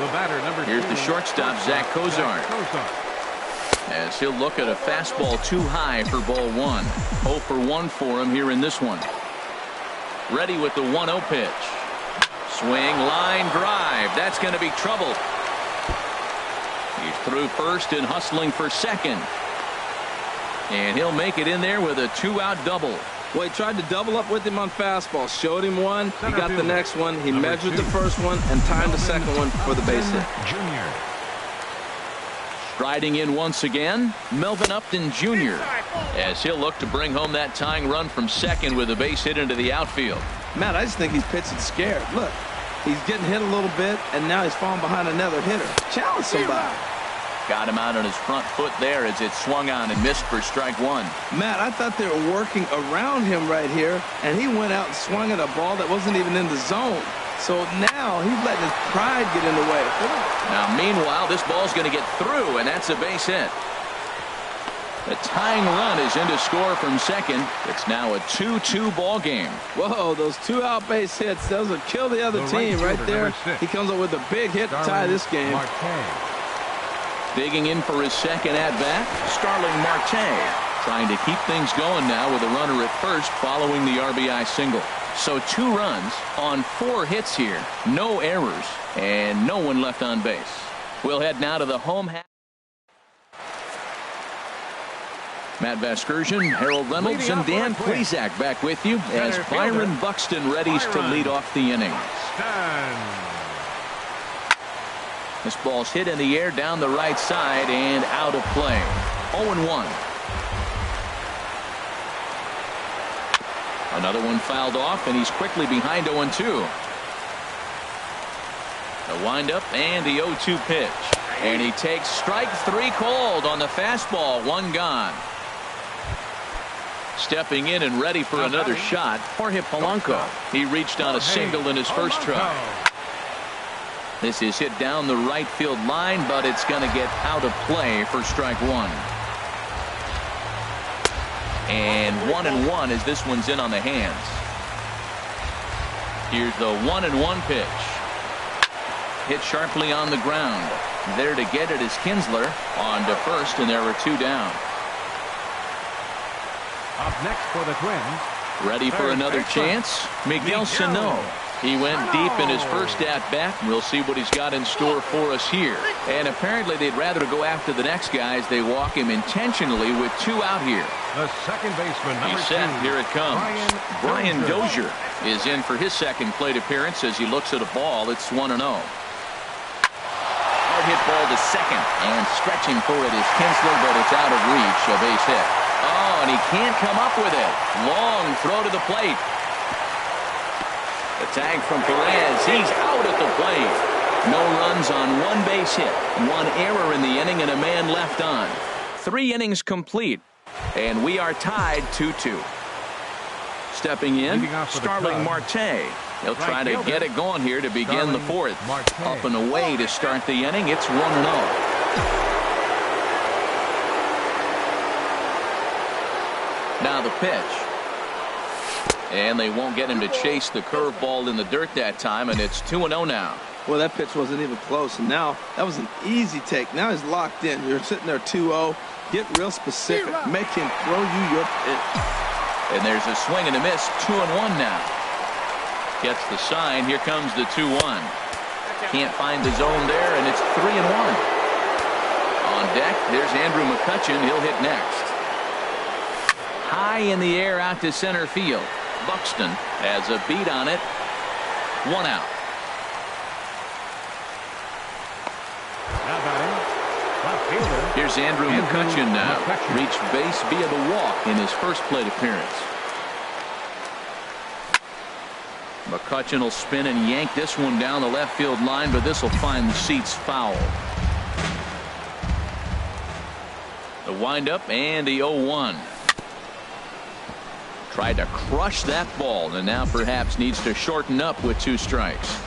S2: The batter, number
S1: Here's
S2: 2,
S1: the shortstop, Zach Cozart, as he'll look at a fastball too high for ball 1. 0 for 1 for him here in this one. Ready with the 1-0 pitch. Swing, line drive. That's going to be trouble. He's through first and hustling for second. And he'll make it in there with a 2-out double.
S4: Well, he tried to double up with him on fastball. Showed him one. He got the next one. He measured the first one and timed the second one for the base hit.
S2: Jr.
S1: Striding in once again, Melvin Upton Jr. as he'll look to bring home that tying run from second with a base hit into the outfield.
S4: Matt, I just think he's pitching scared. Look, he's getting hit a little bit, and now he's falling behind another hitter. Challenge somebody.
S1: Got him out on his front foot there as it swung on and missed for strike 1.
S4: Matt, I thought they were working around him right here, and he went out and swung at a ball that wasn't even in the zone. So now he's letting his pride get in the way.
S1: Now, meanwhile, this ball's going to get through, and that's a base hit. The tying run is in to score from second. It's now a 2-2 ball game.
S4: Whoa, those 2-out base hits, those will kill the other team right there. He comes up with a big hit to tie this game.
S1: Digging in for his second at-bat, Starling Marte, trying to keep things going now with a runner at first following the RBI single. So 2 runs on 4 hits here, no errors, and no one left on base. We'll head now to the home half. Matt Vasgersian, Harold Reynolds, and Dan Plesac back with you as Byron Buxton readies to lead off the inning. This ball's hit in the air down the right side and out of play. 0-1. Another one fouled off, and he's quickly behind 0-2. The windup and the 0-2 pitch. And he takes strike 3 called on the fastball. 1 gone. Stepping in and ready for another shot, Jorge Polanco. He reached on a single in his first try. This is hit down the right field line, but it's going to get out of play for strike 1. And 1-1 as this one's in on the hands. Here's the 1-1 pitch. Hit sharply on the ground. There to get it is Kinsler on to first, and there are 2 down.
S2: Up next for the Twins.
S1: Ready for another chance? Miguel Sano. He went deep in his first at-bat. We'll see what he's got in store for us here. And apparently they'd rather go after the next guy as they walk him intentionally with 2 out here.
S2: The second baseman, number 2.
S1: He's set. Here it comes. Brian Dozier is in for his second plate appearance as he looks at a ball. It's 1-0. Hard hit ball to second, and stretching for it is Kinsler, but it's out of reach. A base hit. Oh, and he can't come up with it. Long throw to the plate. The tag from Perez. He's out at the plate. No runs on 1 base hit. 1 error in the inning and a man left on. 3 innings complete. And we are tied 2-2. Stepping in, Starling Marte. He'll try to get it going here to begin the 4th. Up and away to start the inning. It's 1-0. Now the pitch. And they won't get him to chase the curveball in the dirt that time, and it's 2-0 now.
S4: Well, that pitch wasn't even close, and now that was an easy take. Now he's locked in. You're sitting there 2-0. Get real specific. Make him throw you your pitch.
S1: And there's a swing and a miss. 2-1 now. Gets the sign. Here comes the 2-1. Can't find the zone there, and it's 3-1. On deck, there's Andrew McCutchen. He'll hit next. High in the air out to center field. Buxton has a beat on it. 1 out. Here's Andrew McCutchen now. Reached base via the walk in his first plate appearance. McCutchen will spin and yank this one down the left field line, but this will find the seats foul. The windup and the 0-1. Tried to crush that ball, and now perhaps needs to shorten up with 2 strikes.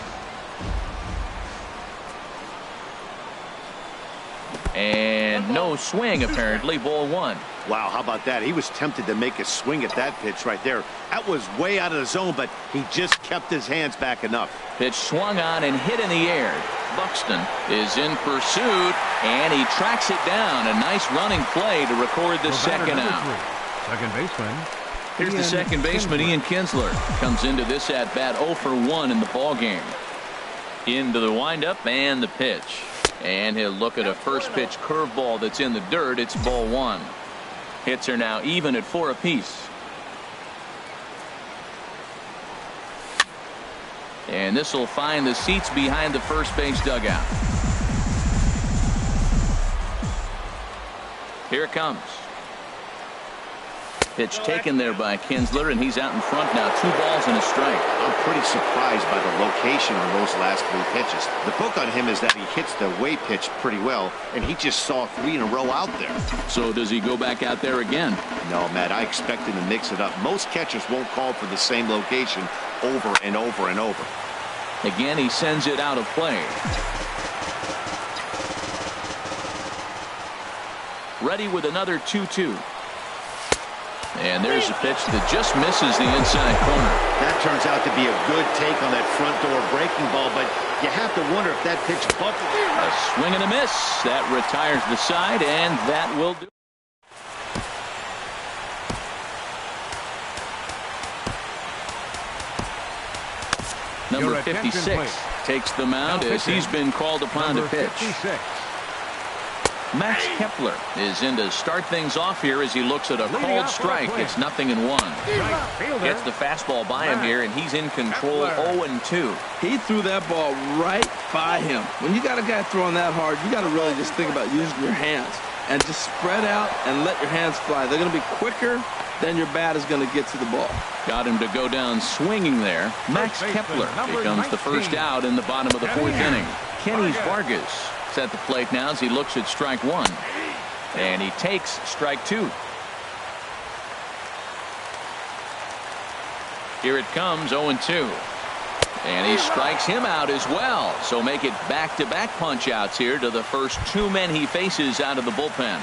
S1: And no swing, apparently. Ball 1.
S3: Wow, how about that? He was tempted to make a swing at that pitch right there. That was way out of the zone, but he just kept his hands back enough.
S1: Pitch swung on and hit in the air. Buxton is in pursuit, and he tracks it down. A nice running play to record the second out.
S2: Second baseman.
S1: Here's the second baseman, Ian Kinsler. Comes into this at-bat 0 for 1 in the ballgame. Into the windup and the pitch. And he'll look at a first pitch curveball that's in the dirt. It's ball 1. Hits are now even at 4 apiece. And this will find the seats behind the first base dugout. Here it comes. Pitch taken there by Kinsler, and he's out in front now. 2 balls and a strike.
S3: I'm pretty surprised by the location on those last 3 pitches. The book on him is that he hits the way pitch pretty well, and he just saw 3 in a row out there.
S1: So does he go back out there again?
S3: No, Matt, I expect him to mix it up. Most catchers won't call for the same location over and over and over.
S1: Again, he sends it out of play. Ready with another 2-2. And there's a pitch that just misses the inside corner.
S3: That turns out to be a good take on that front door breaking ball, but you have to wonder if that pitch buckled.
S1: A swing and a miss. That retires the side, and that will do. Number 56 takes the mound as he's been called upon to pitch.
S2: 56.
S1: Max Kepler is in to start things off here as he looks at a called strike. It's 0-1. Gets the fastball by him here, and he's in control. 0-2.
S4: He threw that ball right by him. When you got a guy throwing that hard, you got to really just think about using your hands and just spread out and let your hands fly. They're going to be quicker than your bat is going to get to the ball.
S1: Got him to go down swinging there. Max Kepler becomes the first out in the bottom of the 4th inning. Kenny Vargas at the plate now as he looks at strike 1, and he takes strike 2. Here it comes, 0-2, and he strikes him out as well. So make it back-to-back punch outs here to the first 2 men he faces out of the bullpen.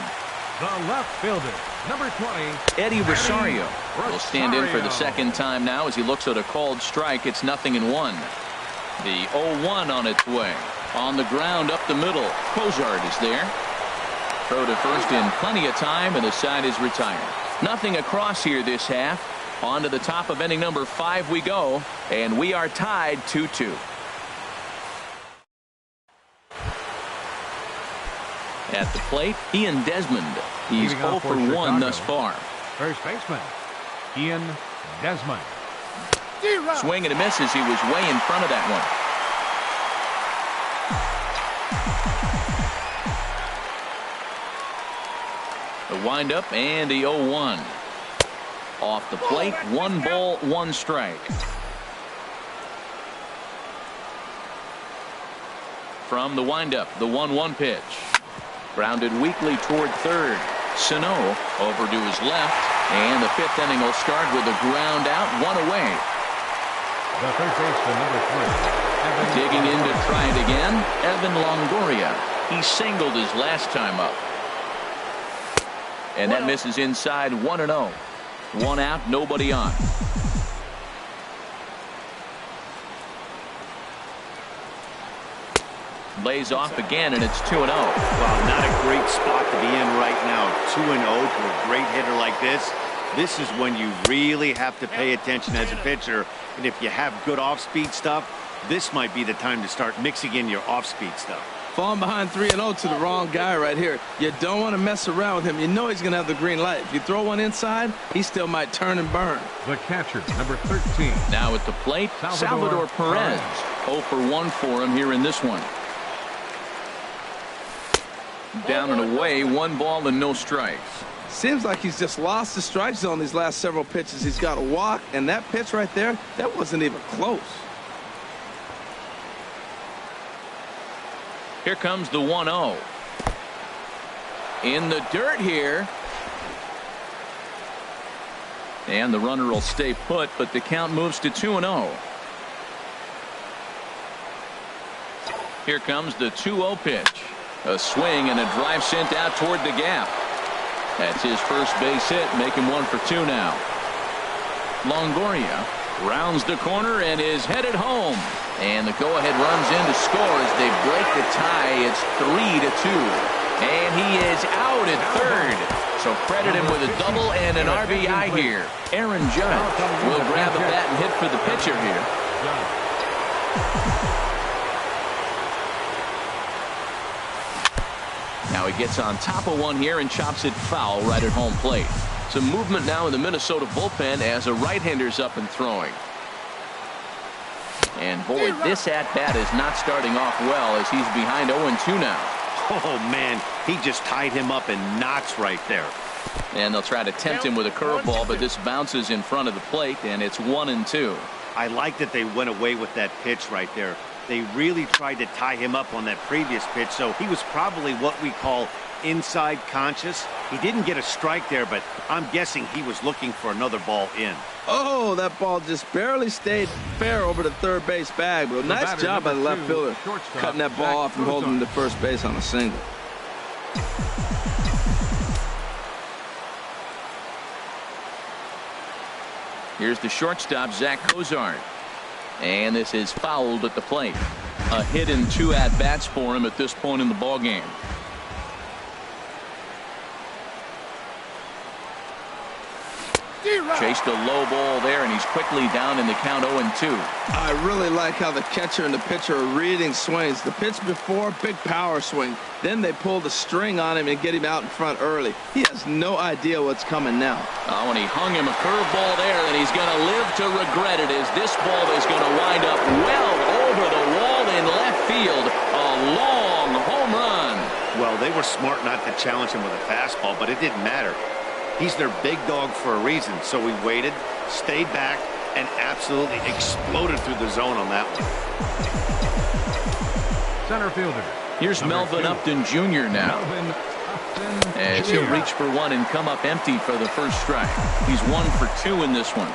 S2: The left fielder, number 20,
S1: Eddie Rosario will stand in for the second time now as he looks at a called strike. It's 0-1. The 0-1 on its way. On the ground up the middle, Cozart is there. Throw to first in plenty of time, and the side is retired. Nothing across here this half. On to the top of inning number 5 we go, and we are tied 2-2. At the plate, Ian Desmond. He's 0 for 1 thus far.
S2: First baseman, Ian Desmond.
S1: Swing and a miss as he was way in front of that one. The windup and the 0-1. Off the plate, 1 ball, 1 strike. From the windup, the 1-1 pitch. Grounded weakly toward third. Sano over to his left, and the 5th inning will start with a ground out, 1 away.
S2: The third baseman, number 3.
S1: Digging in to try it again, Evan Longoria. He singled his last time up. And that misses inside, 1-0. 1 out, nobody on. Lays off again, and it's 2-0.
S3: Wow, not a great spot to be in right now. 2-0 to a great hitter like this. This is when you really have to pay attention as a pitcher. And if you have good off-speed stuff, this might be the time to start mixing in your off-speed stuff.
S4: Falling behind 3-0 to the wrong guy right here. You don't want to mess around with him. You know he's going to have the green light. If you throw one inside, he still might turn and burn.
S2: The catcher, number 13.
S1: Now at the plate, Salvador Perez. 0 for 1 for him here in this one. Down and away, 1 ball and no strikes.
S4: Seems like he's just lost the strike zone these last several pitches. He's got a walk, and that pitch right there, that wasn't even close.
S1: Here comes the 1-0. In the dirt here. And the runner will stay put, but the count moves to 2-0. Here comes the 2-0 pitch. A swing and a drive sent out toward the gap. That's his first base hit, make him 1 for 2 now. Longoria Rounds the corner and is headed home. And the go-ahead runs in to score as they break the tie. It's 3-2. And he is out at third. So credit him with a double and an RBI here. Aaron Judge will grab the bat and hit for the pitcher here. Now he gets on top of one here and chops it foul right at home plate. Some movement now in the Minnesota bullpen as a right-hander's up and throwing. And boy, this at-bat is not starting off well as he's behind 0-2 now.
S3: Oh, man, he just tied him up in knots right there.
S1: And they'll try to tempt him with a curveball, but this bounces in front of the plate, and it's 1-2.
S3: I like that they went away with that pitch right there. They really tried to tie him up on that previous pitch, so he was probably what we call inside conscious. He didn't get a strike there, but I'm guessing he was looking for another ball in.
S4: Oh, that ball just barely stayed fair over the third base bag. But nice job by the left fielder, cutting that ball off and holding him to first base on a single.
S1: Here's the shortstop, Zach Cozart. And this is fouled at the plate. A hit and 2 at-bats for him at this point in the ballgame. Chased a low ball there, and he's quickly down in the count 0-2.
S4: I really like how the catcher and the pitcher are reading swings. The pitch before, big power swing. Then they pull the string on him and get him out in front early. He has no idea what's coming now.
S1: Oh, and he hung him a curveball there, and he's going to live to regret it as this ball is going to wind up well over the wall in left field. A long home run.
S3: Well, they were smart not to challenge him with a fastball, but it didn't matter. He's their big dog for a reason, so he waited, stayed back, and absolutely exploded through the zone on that one.
S2: Center fielder.
S1: Here's Melvin Upton Jr. now. As he'll reach for one and come up empty for the first strike. He's 1 for 2 in this one.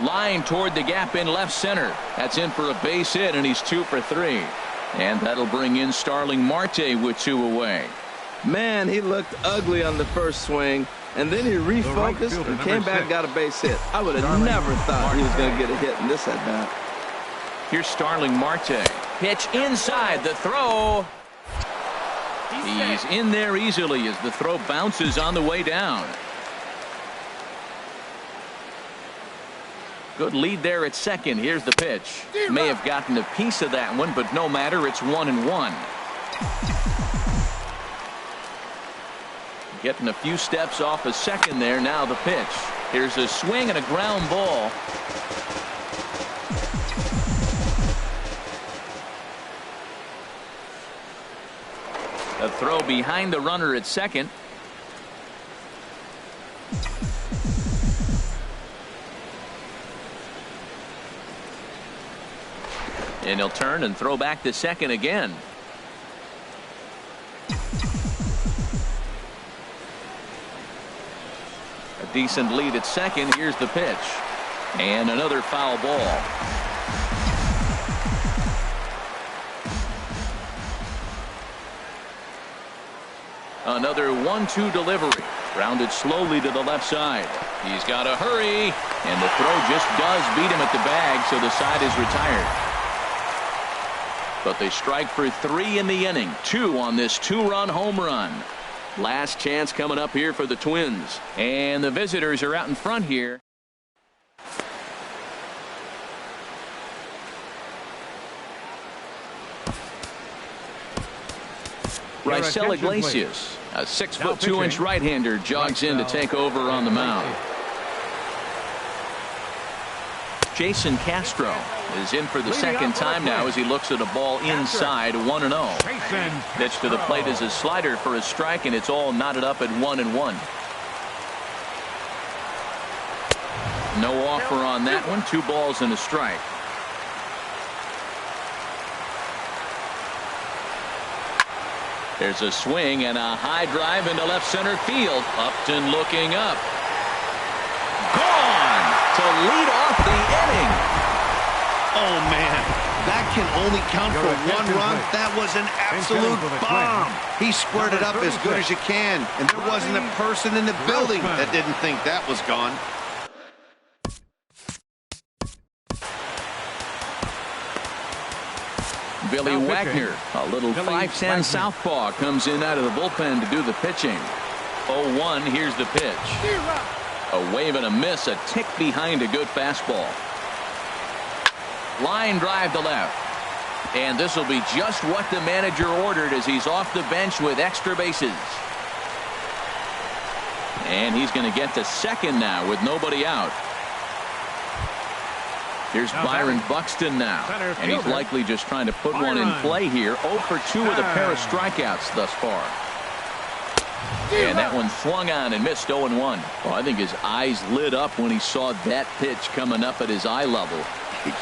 S1: Line toward the gap in left center. That's in for a base hit, and he's 2 for 3. And that'll bring in Starling Marte with 2 away.
S4: Man, he looked ugly on the first swing, and then he refocused and came back and got a base hit. I would have never thought he was going to get a hit in this at-bat.
S1: Here's Starling Marte. Pitch inside, the throw. He's in there easily as the throw bounces on the way down. Good lead there at second. Here's the pitch. May have gotten a piece of that one, but no matter, it's 1-1. Getting a few steps off a second there. Now the pitch. Here's a swing and a ground ball. A throw behind the runner at second. And he'll turn and throw back to second again. A decent lead at second. Here's the pitch. And another foul ball. Another 1-2 delivery. Rounded slowly to the left side. He's got to hurry. And the throw just does beat him at the bag, so the side is retired. But they strike for 3 in the inning. 2 on this 2-run home run. Last chance coming up here for the Twins. And the visitors are out in front here. Raisel Iglesias, a 6'2" right-hander, jogs in to take over on the mound. Jason Castro is in for the second time now as he looks at a ball inside. 1-0. Pitch to the plate is a slider for a strike, and it's all knotted up at 1-1. No offer on that one. 2 balls and a strike. There's a swing and a high drive into left center field. Upton looking up. Gone to lead off the inning.
S3: Oh, man, that can only count for one run. That was an absolute bomb. He squared it up as good as you can, and there wasn't a person in the building that didn't think that was gone.
S1: Billy Wagner, a little 5'10" southpaw, comes in out of the bullpen to do the pitching. 0-1, here's the pitch. A wave and a miss, a tick behind a good fastball. Line drive to left. And this will be just what the manager ordered as he's off the bench with extra bases. And he's going to get to second now with nobody out. Here's Byron Buxton now, and he's likely just trying to put one in play here. 0 for 2 with a pair of strikeouts thus far. And that one swung on and missed. 0-1. Well, I think his eyes lit up when he saw that pitch coming up at his eye level.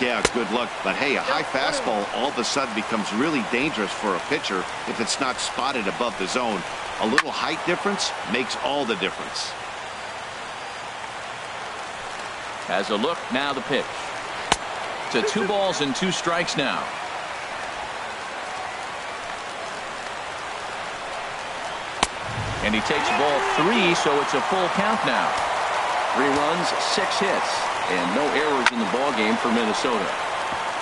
S3: Yeah, good luck. But hey, a high fastball all of a sudden becomes really dangerous for a pitcher if it's not spotted above the zone. A little height difference makes all the difference.
S1: Has a look, now the pitch. To 2 balls and 2 strikes now. And he takes ball 3, so it's a full count now. 3 runs, 6 hits, and no errors in the ball game for Minnesota.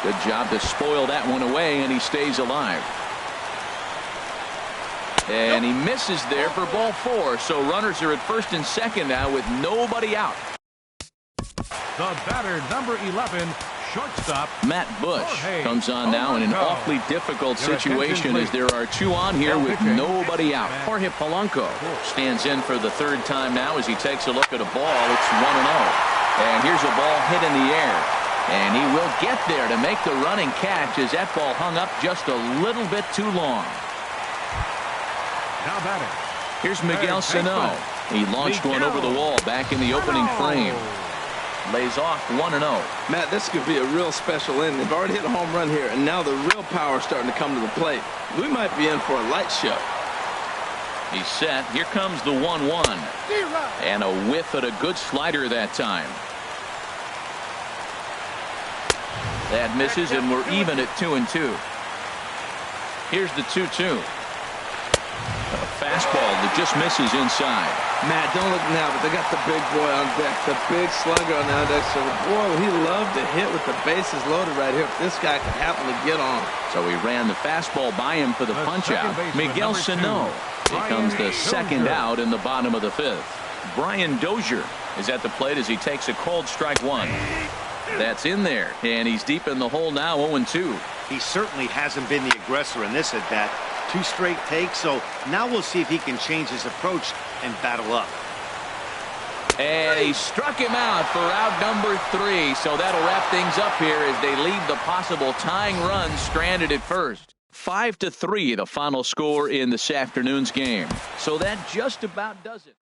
S1: Good job to spoil that one away, and he stays alive. And he misses there for ball 4, so runners are at first and second now with nobody out.
S2: The batter, number 11, shortstop
S1: Matt Bush comes on now in an awfully difficult situation as there are 2 on here with nobody out. Jorge Polanco stands in for the 3rd time now as he takes a look at a ball. It's 1-0. And here's a ball hit in the air. And he will get there to make the running catch as that ball hung up just a little bit too long.
S2: Now batting.
S1: Here's Miguel Sano. He launched one over the wall back in the opening frame. Lays off 1-0.
S4: Matt, this could be a real special inning. They've already hit a home run here, and now the real power is starting to come to the plate. We might be in for a light show.
S1: He's set. Here comes the 1-1. And a whiff at a good slider that time. That misses, and we're even at 2-2. Here's the 2-2. A fastball that just misses inside.
S4: Matt, don't look now, but they got the big boy on deck, the big slugger on the deck. So, boy, he loved to hit with the bases loaded right here. If this guy could happen to get on.
S1: So he ran the fastball by him for the punch-out. Miguel Sano. Here comes the second out in the bottom of the 5th. Brian Dozier is at the plate as he takes a cold strike 1. That's in there, and he's deep in the hole now, 0-2.
S3: He certainly hasn't been the aggressor in this at-bat. 2 straight takes, so now we'll see if he can change his approach and battle up.
S1: And he struck him out for out number 3, so that'll wrap things up here as they leave the possible tying run stranded at first. 5-3 the final score in this afternoon's game. So that just about does it.